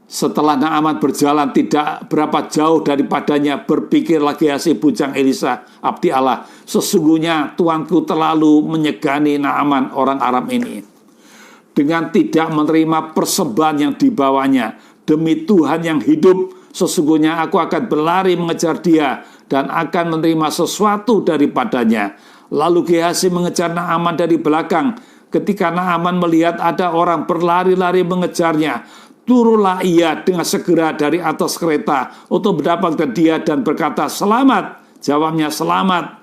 Setelah Naaman berjalan tidak berapa jauh daripadanya, berpikirlah Gehazi bujang Elisa abdi Allah, sesungguhnya tuanku terlalu menyegani Naaman orang Aram ini dengan tidak menerima persembahan yang dibawanya. Demi Tuhan yang hidup, sesungguhnya aku akan berlari mengejar dia dan akan menerima sesuatu daripadanya. Lalu Gehazi mengejar Naaman dari belakang. Ketika Naaman melihat ada orang berlari-lari mengejarnya, turunlah ia dengan segera dari atas kereta untuk mendapatkan dia dan berkata, "Selamat." Jawabnya, "Selamat."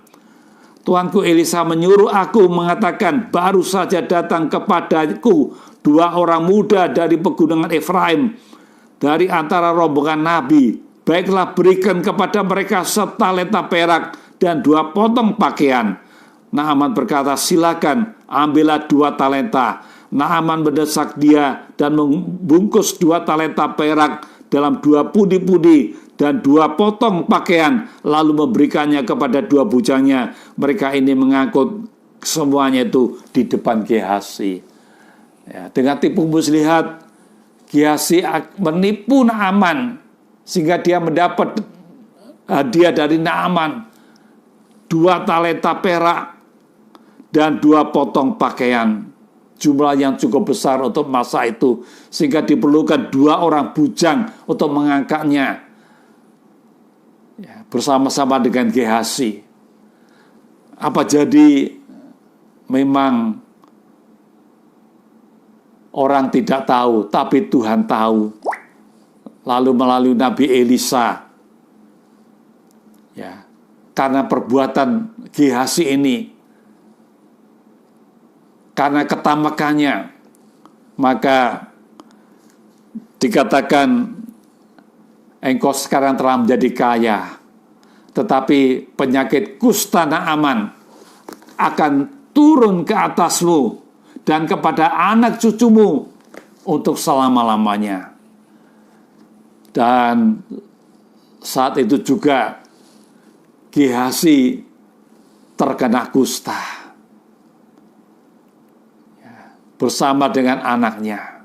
Tuanku Elisa menyuruh aku mengatakan, baru saja datang kepadaku 2 orang muda dari pegunungan Efraim, dari antara rombongan Nabi. Baiklah, berikan kepada mereka setalenta perak dan 2 potong pakaian. Naaman berkata, "Silakan, ambillah 2 talenta." Naaman mendesak dia dan membungkus 2 talenta perak dalam 2 pundi-pundi dan 2 potong pakaian, lalu memberikannya kepada 2 bujangnya. Mereka ini mengangkut semuanya itu di depan Gehazi. Ya, dengan tipu muslihat, Gehazi menipu Naaman sehingga dia mendapat hadiah dari Naaman 2 talenta perak dan 2 potong pakaian. Jumlah yang cukup besar untuk masa itu, sehingga diperlukan 2 orang bujang untuk mengangkatnya, ya, bersama-sama dengan Gehazi. Apa jadi memang orang tidak tahu, tapi Tuhan tahu. Lalu melalui Nabi Elisa, ya, karena perbuatan Gehazi ini, karena ketamakannya, maka dikatakan, engkau sekarang telah menjadi kaya, tetapi penyakit kusta Naaman akan turun ke atasmu dan kepada anak cucumu untuk selama-lamanya. Dan saat itu juga Gehazi terkena kusta bersama dengan anaknya.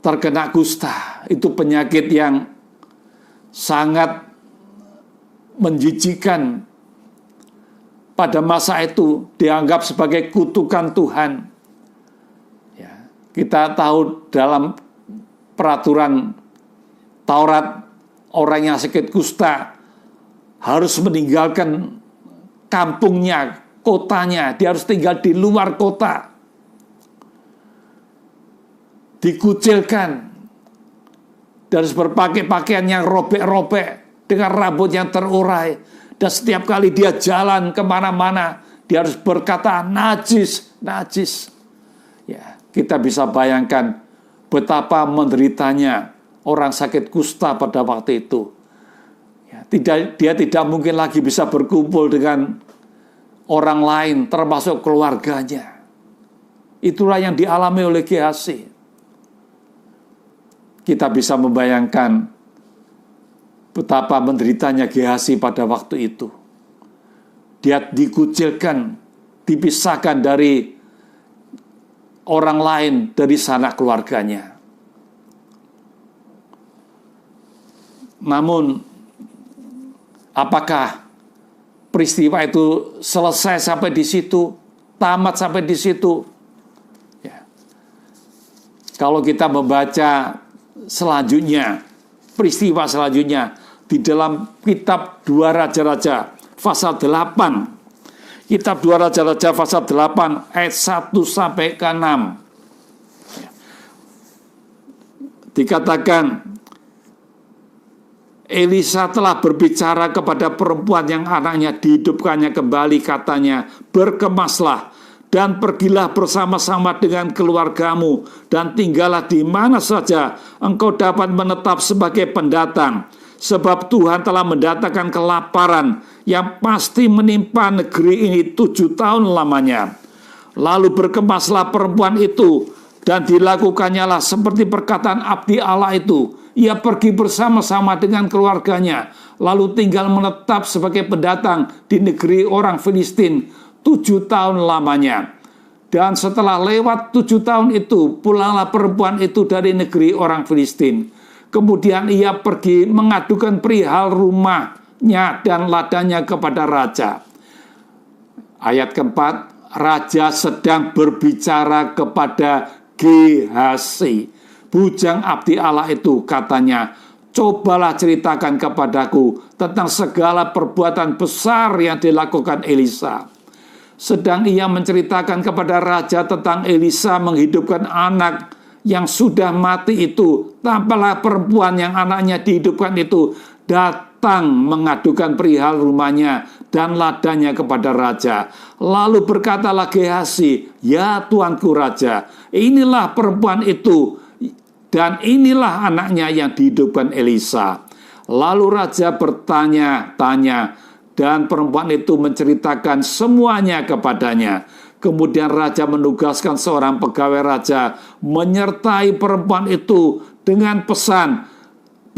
Terkena kusta itu penyakit yang sangat menjijikan. Pada masa itu dianggap sebagai kutukan Tuhan. Ya, kita tahu dalam peraturan Taurat, orang yang sakit kusta harus meninggalkan kampungnya, kotanya. Dia harus tinggal di luar kota. Dikucilkan dan harus berpakai pakaian yang robek-robek dengan rambut yang terurai, dan setiap kali dia jalan kemana-mana dia harus berkata najis, najis. Ya, kita bisa bayangkan betapa menderitanya orang sakit kusta pada waktu itu. Ya, dia tidak mungkin lagi bisa berkumpul dengan orang lain termasuk keluarganya. Itulah yang dialami oleh Gehazi. Kita bisa membayangkan betapa menderitanya Gehazi pada waktu itu. Dia dikucilkan, dipisahkan dari orang lain, dari sanak keluarganya. Namun, apakah peristiwa itu selesai sampai di situ, tamat sampai di situ? Ya. Kalau kita membaca selanjutnya, peristiwa selanjutnya di dalam kitab 2 Raja-Raja pasal 8. Kitab 2 Raja-Raja pasal 8 ayat 1 sampai ke 6. Dikatakan Elisa telah berbicara kepada perempuan yang anaknya dihidupkannya kembali, katanya, berkemaslah dan pergilah bersama-sama dengan keluargamu dan tinggallah di mana saja engkau dapat menetap sebagai pendatang, sebab Tuhan telah mendatangkan kelaparan yang pasti menimpa negeri ini 7 tahun lamanya. Lalu berkemaslah perempuan itu dan dilakukannya lah seperti perkataan abdi Allah itu. Ia pergi bersama-sama dengan keluarganya, lalu tinggal menetap sebagai pendatang di negeri orang Filistin 7 tahun lamanya. Dan setelah lewat 7 tahun itu, pulanglah perempuan itu dari negeri orang Filistin. Kemudian ia pergi mengadukan perihal rumahnya dan ladangnya kepada raja. Ayat keempat, raja sedang berbicara kepada Gehazi, bujang abdi Allah itu, katanya, cobalah ceritakan kepadaku tentang segala perbuatan besar yang dilakukan Elisa. Sedang ia menceritakan kepada raja tentang Elisa menghidupkan anak yang sudah mati itu, tampaklah perempuan yang anaknya dihidupkan itu datang mengadukan perihal rumahnya dan ladangnya kepada raja. Lalu berkatalah Gehazi, ya tuanku raja, inilah perempuan itu dan inilah anaknya yang dihidupkan Elisa. Lalu raja bertanya-tanya dan perempuan itu menceritakan semuanya kepadanya. Kemudian raja menugaskan seorang pegawai raja menyertai perempuan itu dengan pesan,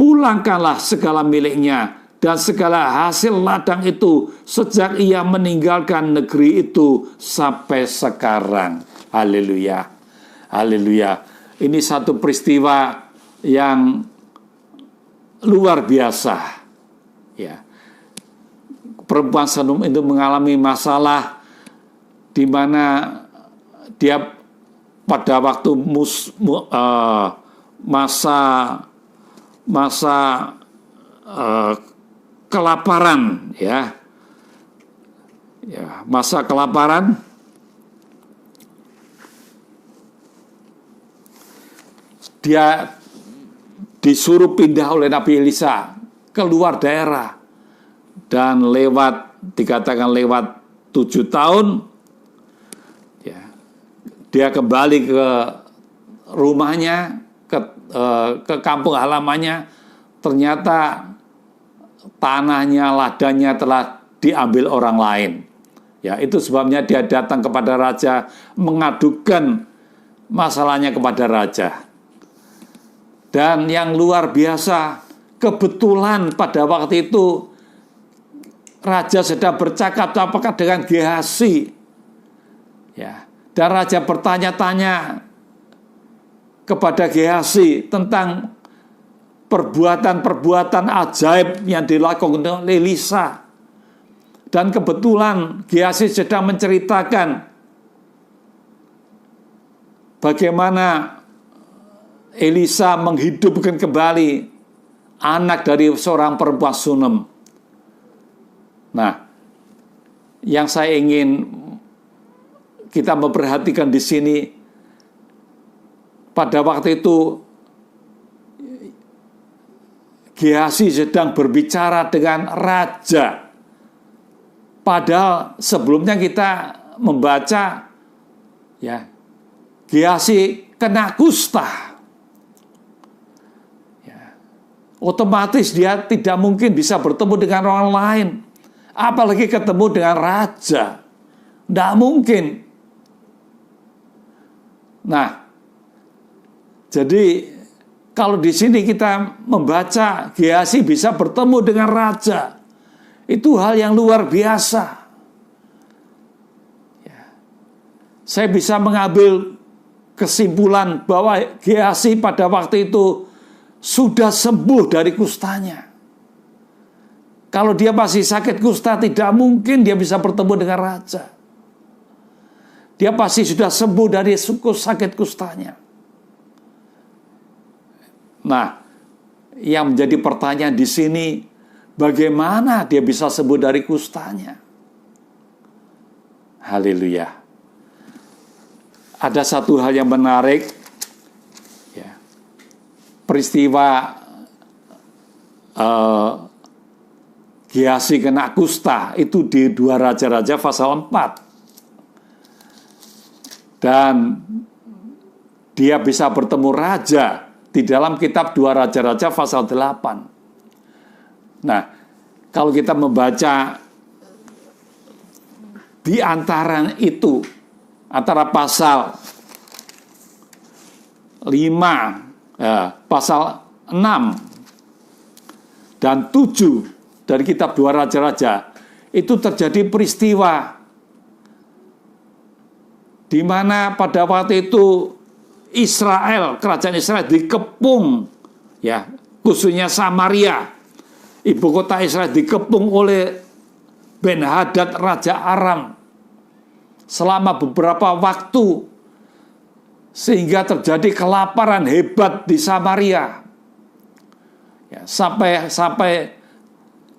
pulangkanlah segala miliknya dan segala hasil ladang itu sejak ia meninggalkan negeri itu sampai sekarang. Haleluya. Haleluya. Ini satu peristiwa yang luar biasa. Ya. Perempuan Sunam itu mengalami masalah di mana dia pada waktu masa kelaparan, ya, masa kelaparan, dia disuruh pindah oleh Nabi Elisa keluar daerah dan dikatakan lewat 7 tahun, ya, dia kembali ke rumahnya, ke kampung halamannya. Ternyata tanahnya, ladangnya telah diambil orang lain. Ya, itu sebabnya dia datang kepada raja mengadukan masalahnya kepada raja. Dan yang luar biasa, kebetulan pada waktu itu raja sedang bercakap-cakap dengan Gehazi. Ya, dan raja bertanya-tanya kepada Gehazi tentang perbuatan-perbuatan ajaib yang dilakukan oleh Elisa. Dan kebetulan Gehazi sedang menceritakan bagaimana Elisa menghidupkan kembali anak dari seorang perempuan Sunam. Nah, yang saya ingin kita memperhatikan di sini, pada waktu itu Gehazi sedang berbicara dengan raja. Padahal sebelumnya kita membaca, ya, Gehazi kena kusta. Ya, otomatis dia tidak mungkin bisa bertemu dengan orang lain, apalagi ketemu dengan raja. Tidak mungkin. Nah, jadi kalau di sini kita membaca Gehazi bisa bertemu dengan raja, itu hal yang luar biasa. Ya. Saya bisa mengambil kesimpulan bahwa Gehazi pada waktu itu sudah sembuh dari kustanya. Kalau dia masih sakit kusta, tidak mungkin dia bisa bertemu dengan raja. Dia pasti sudah sembuh dari sakit kustanya. Nah, yang menjadi pertanyaan di sini, bagaimana dia bisa sembuh dari kustanya? Haleluya. Ada satu hal yang menarik, ya. Peristiwa Gehazi kena kusta itu di 2 Raja-Raja pasal 4. Dan dia bisa bertemu raja di dalam kitab 2 Raja-Raja pasal 8. Nah, kalau kita membaca di antara itu, antara pasal 5, pasal 6 dan 7 dari kitab 2 Raja-Raja, itu terjadi peristiwa di mana pada waktu itu Israel, kerajaan Israel dikepung, ya, khususnya Samaria, ibu kota Israel dikepung oleh Ben-Hadad Raja Aram selama beberapa waktu, sehingga terjadi kelaparan hebat di Samaria. Ya, sampai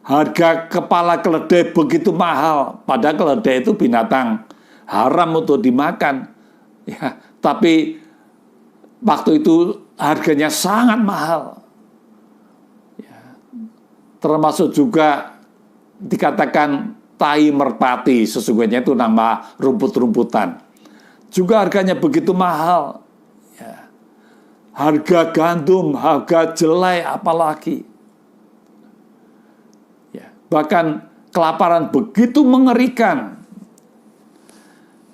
harga kepala keledai begitu mahal, padahal keledai itu binatang haram untuk dimakan. Ya, tapi waktu itu harganya sangat mahal. Ya, termasuk juga dikatakan tai merpati, sesungguhnya itu nama rumput-rumputan. Juga harganya begitu mahal. Ya. Harga gandum, harga jelai apalagi. Ya. Bahkan kelaparan begitu mengerikan.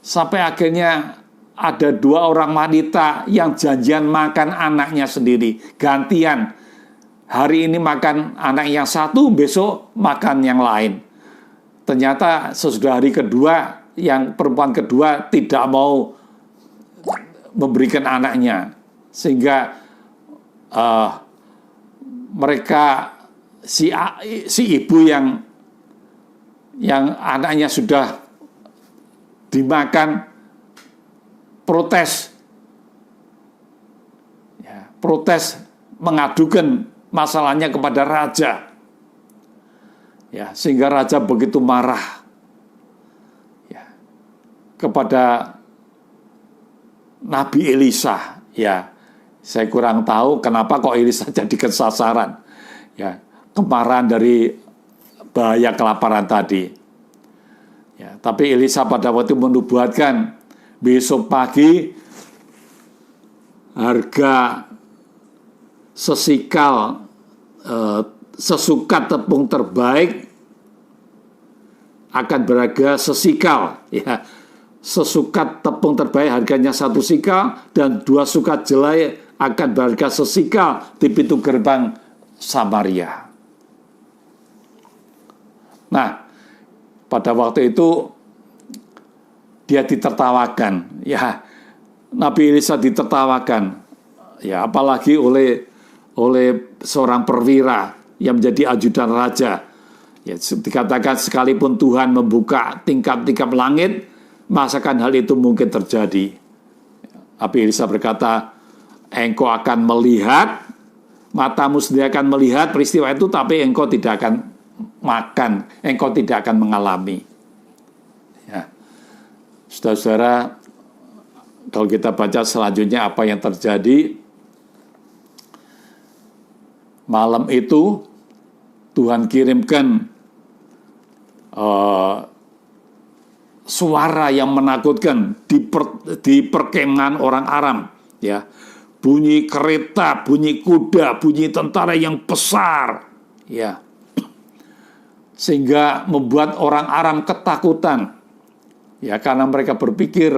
Sampai akhirnya ada 2 orang wanita yang janjian makan anaknya sendiri. Gantian. Hari ini makan anak yang satu, besok makan yang lain. Ternyata sesudah hari kedua, yang perempuan kedua tidak mau memberikan anaknya. Sehingga mereka, si ibu yang anaknya sudah dimakan, protes, ya, protes mengadukan masalahnya kepada raja, ya, sehingga raja begitu marah, ya, kepada Nabi Elisa. Ya, saya kurang tahu kenapa kok Elisa jadi kesasaran, ya, kemarahan dari bahaya kelaparan tadi. Ya, tapi Elisa pada waktu itu menubuatkan besok pagi harga sesukat tepung terbaik akan berharga sesikal. Ya, sesukat tepung terbaik harganya 1 sikal dan 2 sukat jelai akan berharga sesikal di pintu gerbang Samaria. Nah, pada waktu itu dia ditertawakan, ya, Nabi Elisa ditertawakan, ya, apalagi oleh seorang perwira yang menjadi ajudan raja. Ya, dikatakan sekalipun Tuhan membuka tingkap-tingkap langit, masakan hal itu mungkin terjadi. Nabi Elisa berkata, engkau akan melihat, matamu sendiri akan melihat peristiwa itu, tapi engkau tidak akan makan, engkau tidak akan mengalami. Ya. Saudara-saudara, kalau kita baca selanjutnya apa yang terjadi, malam itu Tuhan kirimkan suara yang menakutkan di perkemahan orang Aram, ya, bunyi kereta, bunyi kuda, bunyi tentara yang besar, ya, sehingga membuat orang Aram ketakutan. Ya, karena mereka berpikir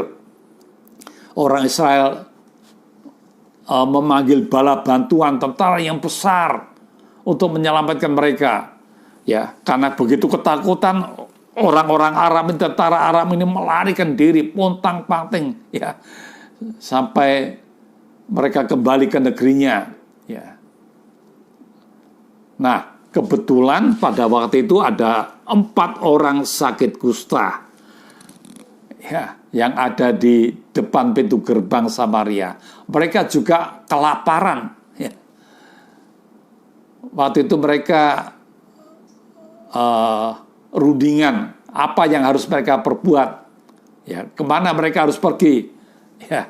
orang Israel memanggil bala bantuan tentara yang besar untuk menyelamatkan mereka. Ya, karena begitu ketakutan orang-orang Aram, tentara Aram ini melarikan diri pontang-panting, ya, sampai mereka kembali ke negerinya. Ya. Nah, kebetulan pada waktu itu ada 4 orang sakit kusta, ya, yang ada di depan pintu gerbang Samaria. Mereka juga kelaparan. Ya. Waktu itu mereka rundingan apa yang harus mereka perbuat, ya, kemana mereka harus pergi. Ya.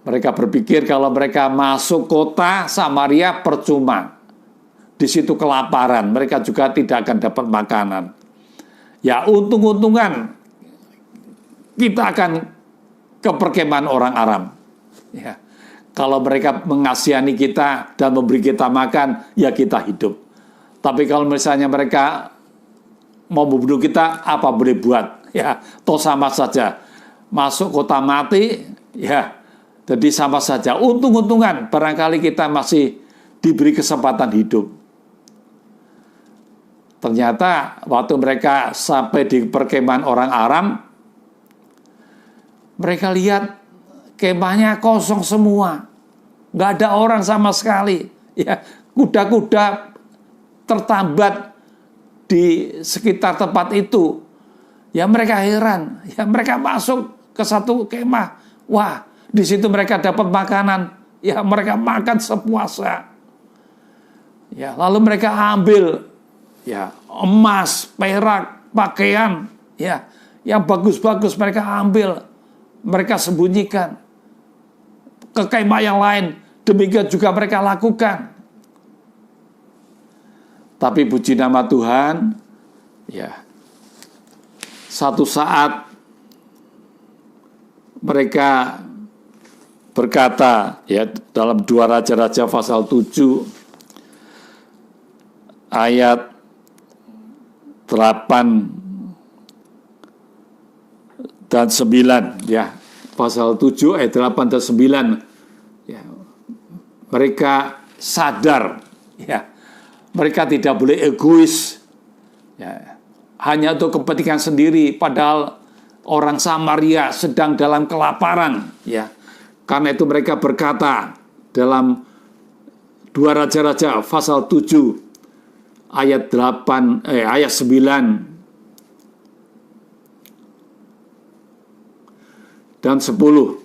Mereka berpikir kalau mereka masuk kota Samaria percuma. Di situ kelaparan, mereka juga tidak akan dapat makanan. Ya, untung-untungan kita akan ke perkemahan orang Aram. Ya. Kalau mereka mengasihani kita dan memberi kita makan, ya kita hidup. Tapi kalau misalnya mereka mau membunuh kita, apa boleh buat? Ya, toh sama saja. Masuk kota mati, ya, jadi sama saja. Untung-untungan barangkali kita masih diberi kesempatan hidup. Ternyata waktu mereka sampai di perkemahan orang Aram, mereka lihat kemahnya kosong semua. Nggak ada orang sama sekali. Ya, kuda-kuda tertambat di sekitar tempat itu. Ya, mereka heran. Ya, mereka masuk ke satu kemah. Wah, di situ mereka dapat makanan. Ya, mereka makan sepuasa. Ya, lalu mereka ambil, ya, emas, perak, pakaian, ya, yang bagus-bagus mereka ambil, mereka sembunyikan ke kemah yang lain. Demikian juga mereka lakukan. Tapi puji nama Tuhan, ya, satu saat mereka berkata, ya, dalam 2 Raja-Raja pasal 7 ayat 8 dan 9, ya, pasal 7 ayat 8 dan 9, ya, mereka sadar, ya, mereka tidak boleh egois, ya, hanya untuk kepentingan sendiri, padahal orang Samaria sedang dalam kelaparan, ya. Karena itu mereka berkata dalam 2 Raja-Raja pasal 7 ayat 9 dan 10.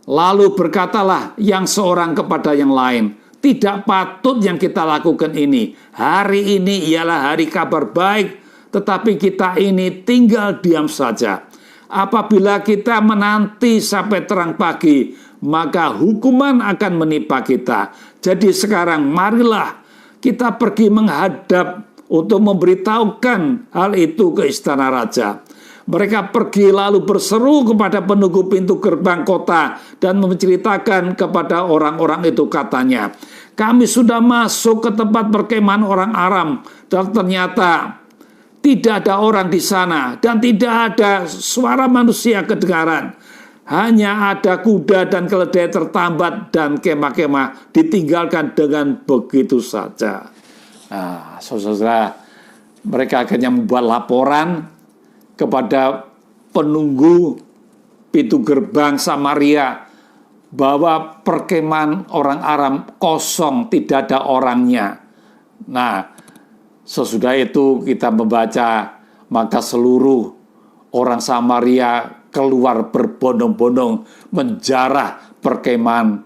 Lalu berkatalah yang seorang kepada yang lain, tidak patut yang kita lakukan ini. Hari ini ialah hari kabar baik, tetapi kita ini tinggal diam saja. Apabila kita menanti sampai terang pagi, maka hukuman akan menimpa kita. Jadi sekarang marilah kita pergi menghadap untuk memberitahukan hal itu ke istana raja. Mereka pergi lalu berseru kepada penunggu pintu gerbang kota dan menceritakan kepada orang-orang itu, katanya, kami sudah masuk ke tempat perkemahan orang Aram dan ternyata tidak ada orang di sana dan tidak ada suara manusia kedengaran. Hanya ada kuda dan keledai tertambat dan kemah-kemah ditinggalkan dengan begitu saja. Nah, saudara, mereka akhirnya membuat laporan kepada penunggu pintu gerbang Samaria bahwa perkemahan orang Aram kosong, tidak ada orangnya. Nah, sesudah itu kita membaca, maka seluruh orang Samaria keluar berbondong-bondong menjarah perkemahan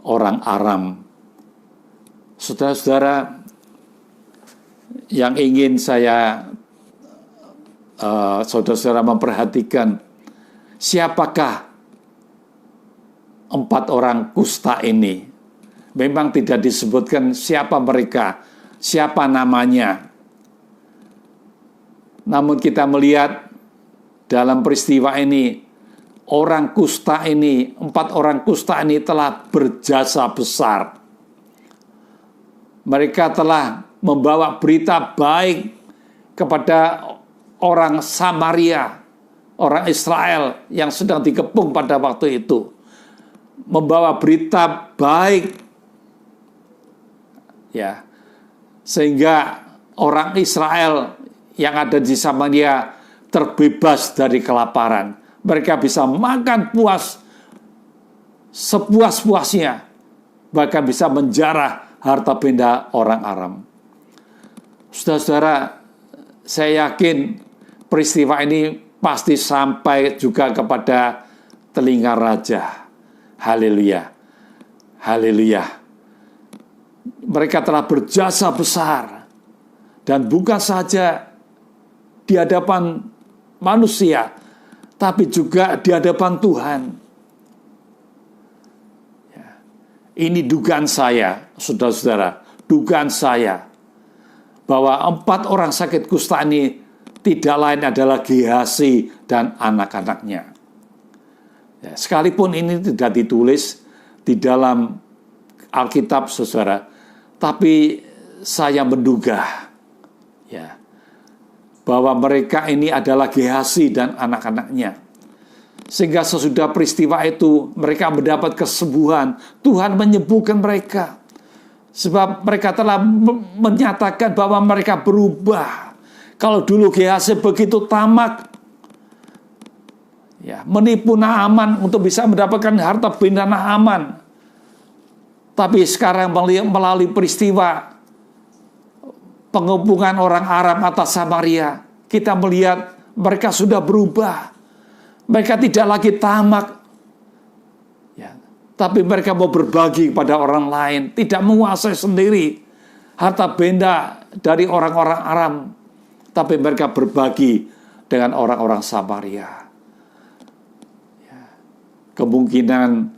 orang Aram. Saudara-saudara, yang ingin saya saudara-saudara memperhatikan, siapakah 4 orang kusta ini? Memang tidak disebutkan siapa mereka, siapa namanya. Namun kita melihat dalam peristiwa ini, orang kusta ini, 4 orang kusta ini telah berjasa besar. Mereka telah membawa berita baik kepada orang Samaria, orang Israel yang sedang dikepung pada waktu itu, membawa berita baik, ya, sehingga orang Israel yang ada di Samaria terbebas dari kelaparan. Mereka bisa makan puas sepuas-puasnya, bahkan bisa menjarah harta benda orang Aram. Saudara-saudara, saya yakin peristiwa ini pasti sampai juga kepada telinga raja. Haleluya, haleluya. Mereka telah berjasa besar, dan bukan saja di hadapan manusia, tapi juga di hadapan Tuhan. Ini dugaan saya, saudara-saudara, dugaan saya, bahwa 4 orang sakit kusta ini tidak lain adalah Gehazi dan anak-anaknya. Ya, sekalipun ini tidak ditulis di dalam Alkitab, saudara, tapi saya menduga, ya, bahwa mereka ini adalah Gehazi dan anak-anaknya. Sehingga sesudah peristiwa itu mereka mendapat kesembuhan. Tuhan menyembuhkan mereka. Sebab mereka telah menyatakan bahwa mereka berubah. Kalau dulu Gehazi begitu tamak, ya, menipu Naaman untuk bisa mendapatkan harta benda Naaman. Tapi sekarang melalui peristiwa pengepungan orang Aram atas Samaria, kita melihat mereka sudah berubah. Mereka tidak lagi tamak, ya, tapi mereka mau berbagi kepada orang lain, tidak menguasai sendiri harta benda dari orang-orang Aram, tapi mereka berbagi dengan orang-orang Samaria. Ya. Kemungkinan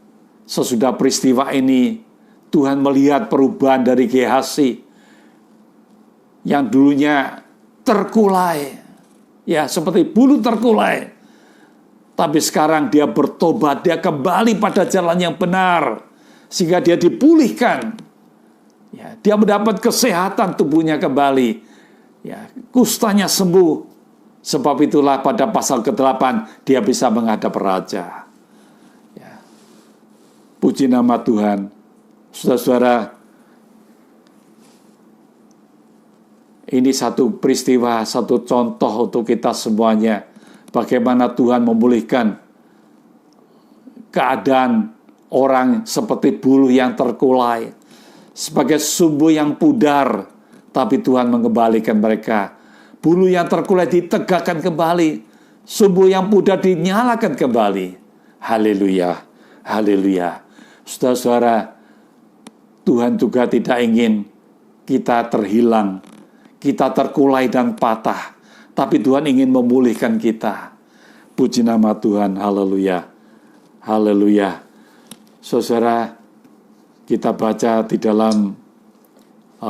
sesudah peristiwa ini Tuhan melihat perubahan dari Gehazi yang dulunya terkulai, ya, seperti bulu terkulai. Tapi sekarang dia bertobat, dia kembali pada jalan yang benar, sehingga dia dipulihkan. Ya, dia mendapat kesehatan tubuhnya kembali. Ya, kustanya sembuh. Sebab itulah pada pasal ke-8 dia bisa menghadap raja. Ya. Puji nama Tuhan. Saudara-saudara, ini satu peristiwa, satu contoh untuk kita semuanya. Bagaimana Tuhan memulihkan keadaan orang seperti bulu yang terkulai, sebagai sumbu yang pudar, tapi Tuhan mengembalikan mereka. Bulu yang terkulai ditegakkan kembali, sumbu yang pudar dinyalakan kembali. Haleluya, haleluya. Saudara-saudara, Tuhan juga tidak ingin kita terhilang, kita terkulai dan patah, tapi Tuhan ingin memulihkan kita. Puji nama Tuhan, haleluya, haleluya. Saudara, kita baca di dalam 2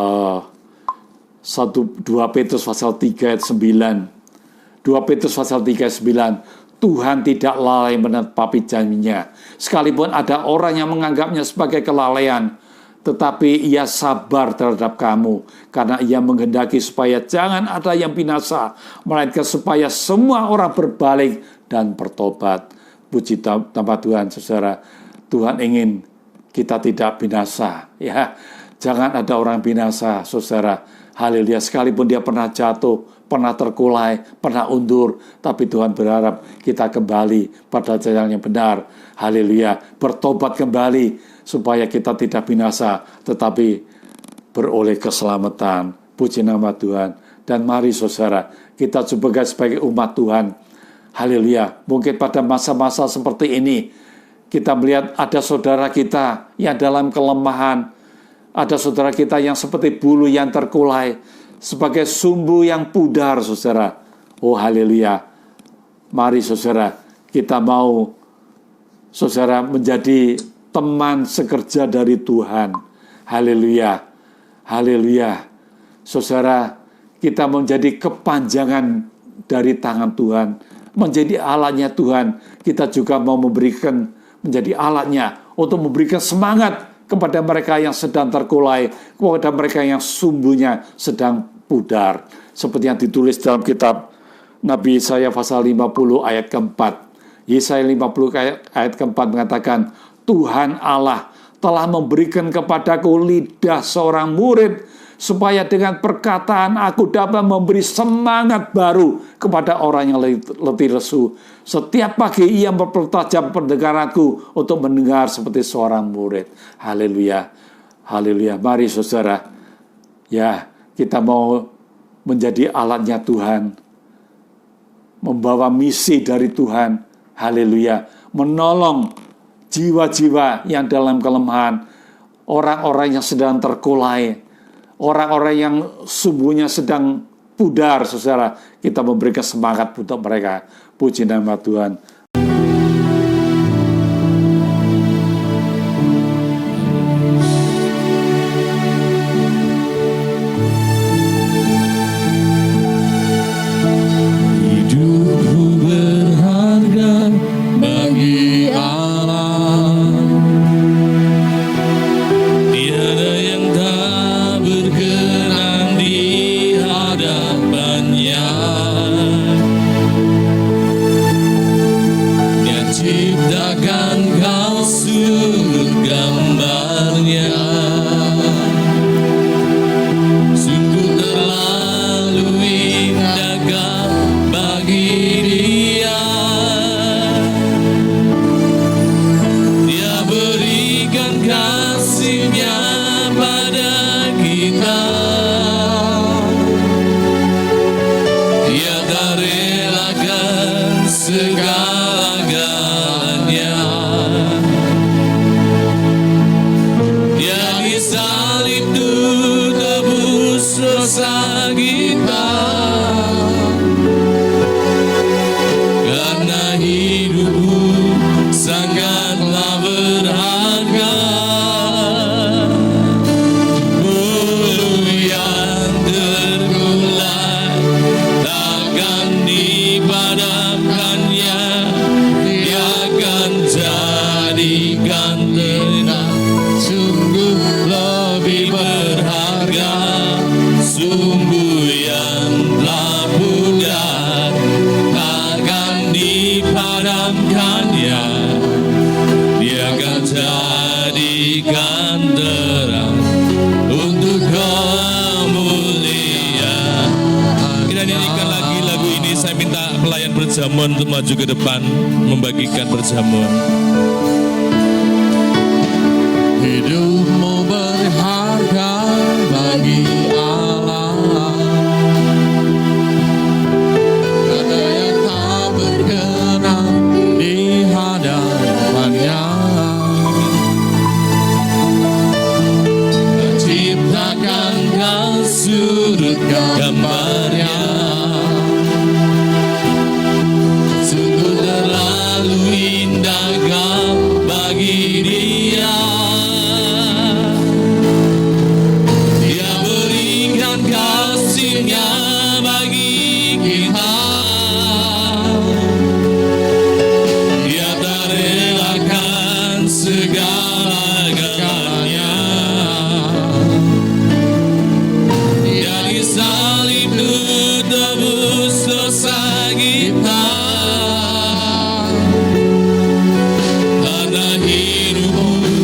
Petrus pasal 3 ayat 9. 2 Petrus pasal 3 ayat 9. Tuhan tidak lalai menepati janjinya. Sekalipun ada orang yang menganggapnya sebagai kelalaian, tetapi ia sabar terhadap kamu, karena ia menghendaki supaya jangan ada yang binasa, melainkan supaya semua orang berbalik dan bertobat. Puji nama Tuhan, saudara. Tuhan ingin kita tidak binasa, ya. Jangan ada orang binasa, saudara. Haleluya. Sekalipun dia pernah jatuh, pernah terkulai, pernah undur, tapi Tuhan berharap kita kembali pada jalan yang benar. Haleluya. Bertobat kembali supaya kita tidak binasa, tetapi beroleh keselamatan. Puji nama Tuhan. Dan mari saudara, kita juga sebagai umat Tuhan, haleluya, mungkin pada masa-masa seperti ini, kita melihat ada saudara kita yang dalam kelemahan, ada saudara kita yang seperti bulu yang terkulai, sebagai sumbu yang pudar, saudara. Oh haleluya. Mari saudara, kita mau saudara menjadi teman sekerja dari Tuhan. Haleluya. Haleluya. Saudara, kita menjadi kepanjangan dari tangan Tuhan, menjadi alatnya Tuhan. Kita juga mau memberikan menjadi alatnya untuk memberikan semangat kepada mereka yang sedang terkulai, kepada mereka yang sumbunya sedang pudar. Seperti yang ditulis dalam kitab Nabi Yesaya pasal 50 ayat keempat. Yesaya 50 ayat keempat mengatakan, Tuhan Allah telah memberikan kepadaku lidah seorang murid, supaya dengan perkataan aku dapat memberi semangat baru kepada orang yang letih lesu. Setiap pagi ia mempertajam pendengaranku untuk mendengar seperti seorang murid. Haleluya, haleluya. Mari saudara, ya kita mau menjadi alatnya Tuhan, membawa misi dari Tuhan. Haleluya, menolong jiwa-jiwa yang dalam kelemahan, orang-orang yang sedang terkulai, orang-orang yang sumbunya sedang pudar, saudara. Kita memberikan semangat untuk mereka. Puji nama Tuhan. Berjamuan untuk maju ke depan membagikan berjamuan. Hidupmu berharga bagi Allah, ada yang tak berkenan di hadapannya. Menciptakan kau surut gambarnya, karena hidupmu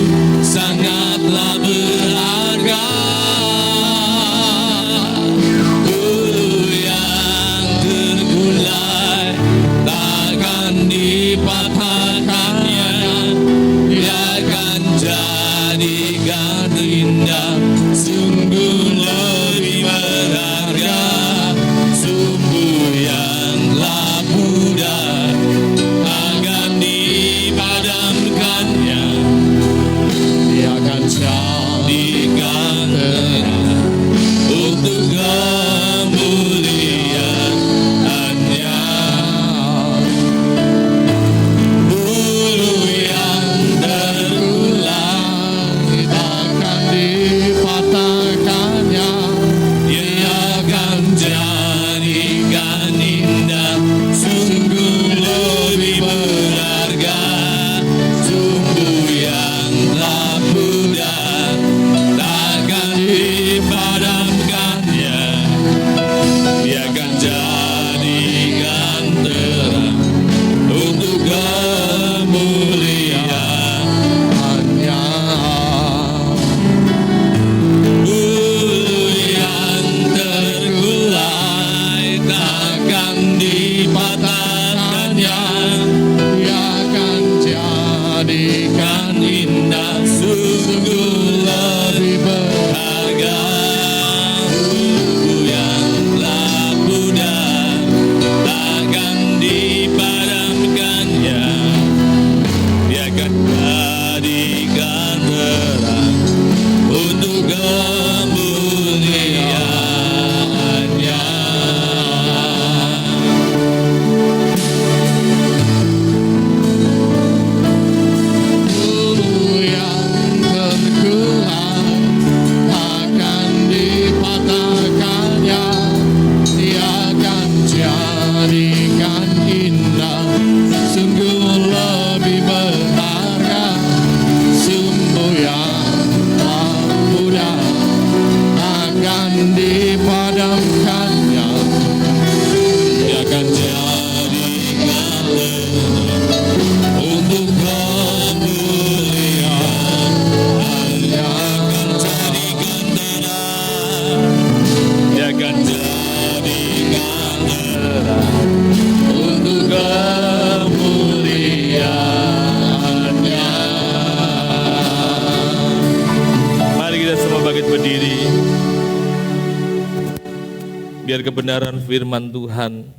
Biar kebenaran firman Tuhan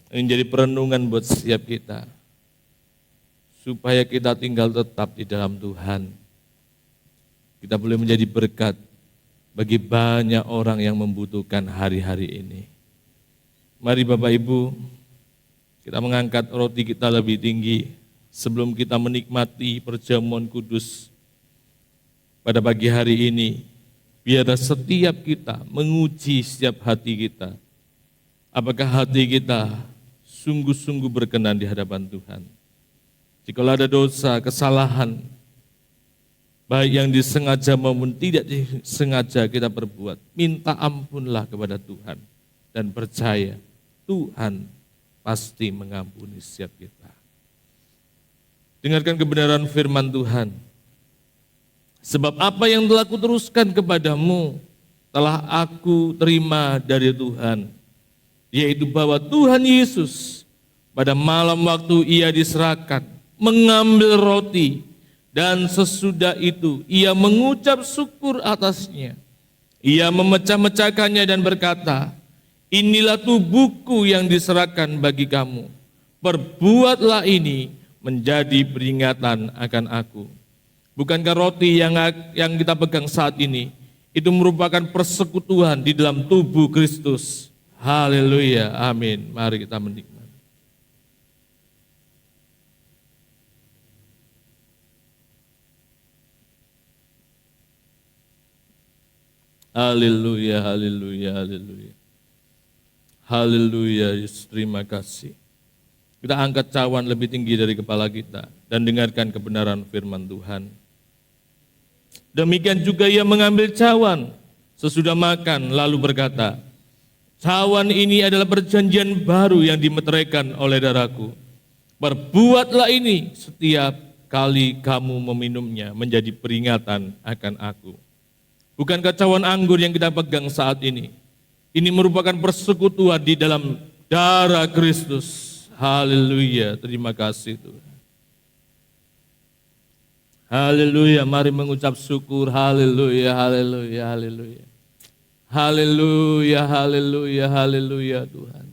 menjadi perenungan buat setiap kita, supaya kita tinggal tetap di dalam Tuhan. Kita boleh menjadi berkat bagi banyak orang yang membutuhkan hari-hari ini. Mari Bapak Ibu, kita mengangkat roti kita lebih tinggi sebelum kita menikmati perjamuan kudus pada pagi hari ini. Biar setiap kita menguji setiap hati kita. Apakah hati kita sungguh-sungguh berkenan di hadapan Tuhan? Jikalau ada dosa, kesalahan, baik yang disengaja maupun tidak disengaja kita perbuat, minta ampunlah kepada Tuhan. Dan percaya Tuhan pasti mengampuni setiap kita. Dengarkan kebenaran firman Tuhan. Sebab apa yang telah kuteruskan kepadamu telah aku terima dari Tuhan, yaitu bahwa Tuhan Yesus pada malam waktu ia diserahkan mengambil roti, dan sesudah itu ia mengucap syukur atasnya. Ia memecah-mecahkannya dan berkata, inilah tubuhku yang diserahkan bagi kamu. Perbuatlah ini menjadi peringatan akan aku. Bukankah roti yang kita pegang saat ini itu merupakan persekutuan di dalam tubuh Kristus? Haleluya, amin. Mari kita menikmati. Haleluya, haleluya, haleluya. Haleluya, Yesus, terima kasih. Kita angkat cawan lebih tinggi dari kepala kita dan dengarkan kebenaran firman Tuhan. Demikian juga ia mengambil cawan sesudah makan lalu berkata, cawan ini adalah perjanjian baru yang dimeteraikan oleh darahku. Perbuatlah ini setiap kali kamu meminumnya menjadi peringatan akan aku. Bukankah cawan anggur yang kita pegang saat ini? Ini merupakan persekutuan di dalam darah Kristus. Haleluya, terima kasih Tuhan. Haleluya, mari mengucap syukur. Haleluya, haleluya, haleluya. Haleluya, haleluya, haleluya Tuhan.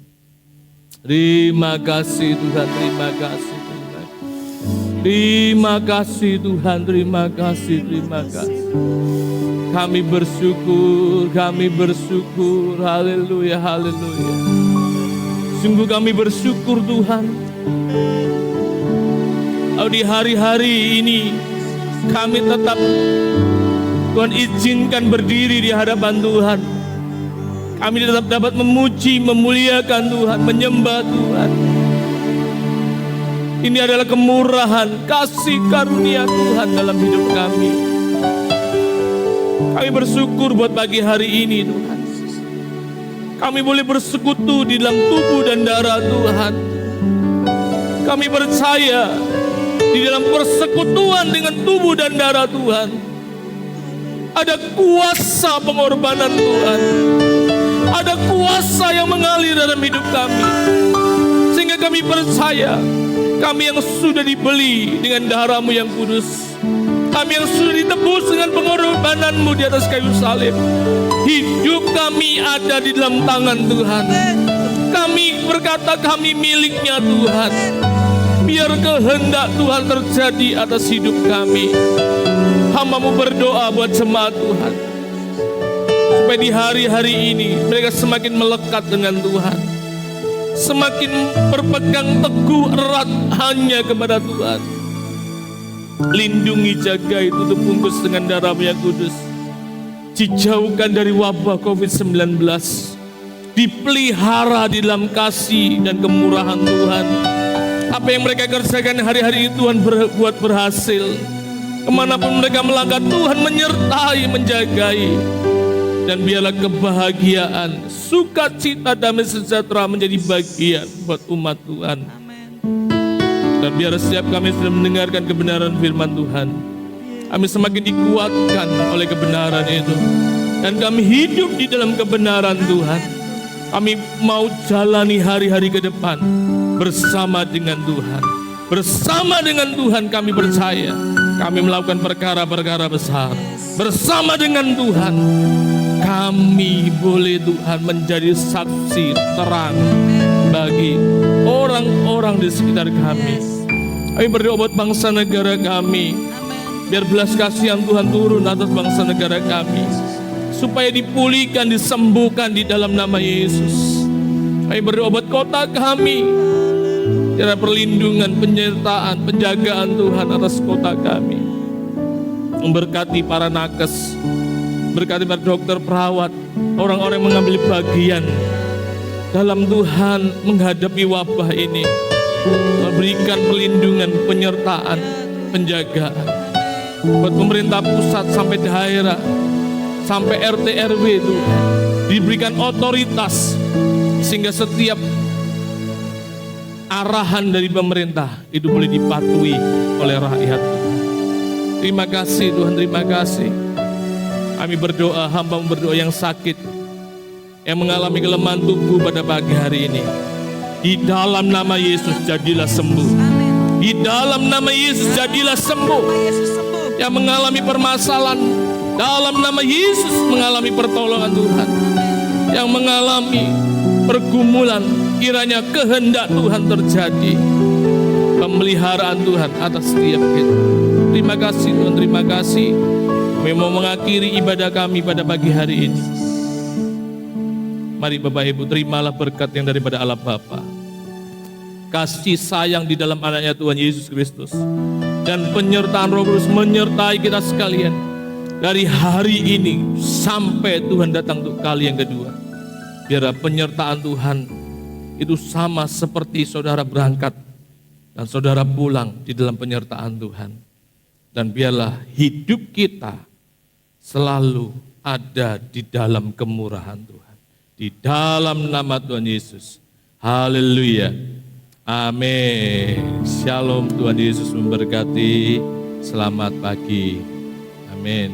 Terima kasih Tuhan, terima kasih Tuhan. Terima kasih Tuhan, terima kasih, terima kasih. Kami bersyukur, kami bersyukur. Haleluya, haleluya. Sungguh kami bersyukur Tuhan. Di hari-hari ini kami tetap Tuhan izinkan berdiri di hadapan Tuhan. Kami tetap dapat memuji, memuliakan Tuhan, menyembah Tuhan. Ini adalah kemurahan, kasih karunia Tuhan dalam hidup kami. Kami bersyukur buat pagi hari ini Tuhan. Kami boleh bersekutu di dalam tubuh dan darah Tuhan. Kami percaya di dalam persekutuan dengan tubuh dan darah Tuhan ada kuasa pengorbanan Tuhan. Ada kuasa yang mengalir dalam hidup kami. Sehingga kami percaya kami yang sudah dibeli dengan darah-Mu yang kudus, kami yang sudah ditebus dengan pengorbanan-Mu di atas kayu salib, hidup kami ada di dalam tangan Tuhan. Kami berkata kami miliknya Tuhan. Biar kehendak Tuhan terjadi atas hidup kami. Hamba-Mu berdoa buat jemaat Tuhan, supaya di hari-hari ini mereka semakin melekat dengan Tuhan, semakin berpegang teguh erat hanya kepada Tuhan. Lindungi, jagai, tutup bungkus dengan darah-Mu yang kudus. Dijauhkan dari wabah COVID-19. Dipelihara di dalam kasih dan kemurahan Tuhan. Apa yang mereka kerjakan hari-hari itu Tuhan buat berhasil. Kemanapun mereka melangkah Tuhan menyertai, menjagai. Dan biarlah kebahagiaan, sukacita, damai sejahtera menjadi bagian buat umat Tuhan. Dan biar setiap kami sudah mendengarkan kebenaran firman Tuhan, kami semakin dikuatkan oleh kebenaran itu. Dan kami hidup di dalam kebenaran Tuhan. Kami mau jalani hari-hari ke depan bersama dengan Tuhan. Bersama dengan Tuhan kami percaya kami melakukan perkara-perkara besar. Bersama dengan Tuhan kami boleh Tuhan menjadi saksi terang bagi orang-orang di sekitar kami. Kami berdoa buat bangsa negara kami, biar belas kasihan Tuhan turun atas bangsa negara kami, supaya dipulihkan, disembuhkan di dalam nama Yesus. Kami berdoa buat kota kami, biar perlindungan, penyertaan, penjagaan Tuhan atas kota kami. Memberkati para nakes, berkati para dokter, perawat, orang-orang yang mengambil bagian dalam Tuhan menghadapi wabah ini, memberikan perlindungan, penyertaan, penjagaan buat pemerintah pusat sampai daerah, sampai RT RW Tuhan, diberikan otoritas sehingga setiap arahan dari pemerintah itu boleh dipatuhi oleh rakyat. Terima kasih Tuhan, terima kasih. Kami berdoa, hamba berdoa yang sakit, yang mengalami kelemahan tubuh pada pagi hari ini, di dalam nama Yesus jadilah sembuh. Di dalam nama Yesus jadilah sembuh. Yang mengalami permasalahan, dalam nama Yesus mengalami pertolongan Tuhan. Yang mengalami pergumulan, kiranya kehendak Tuhan terjadi. Pemeliharaan Tuhan atas setiap kita. Terima kasih Tuhan, terima kasih. Kami mau mengakhiri ibadah kami pada pagi hari ini. Mari Bapak Ibu, terimalah berkat yang daripada Allah Bapa, kasih sayang di dalam anaknya Tuhan Yesus Kristus, dan penyertaan Roh Kudus menyertai kita sekalian dari hari ini sampai Tuhan datang untuk kali yang kedua. Biar penyertaan Tuhan itu sama seperti saudara berangkat dan saudara pulang di dalam penyertaan Tuhan. Dan biarlah hidup kita selalu ada di dalam kemurahan Tuhan. Di dalam nama Tuhan Yesus. Haleluya. Amin. Shalom, Tuhan Yesus memberkati. Selamat pagi. Amin.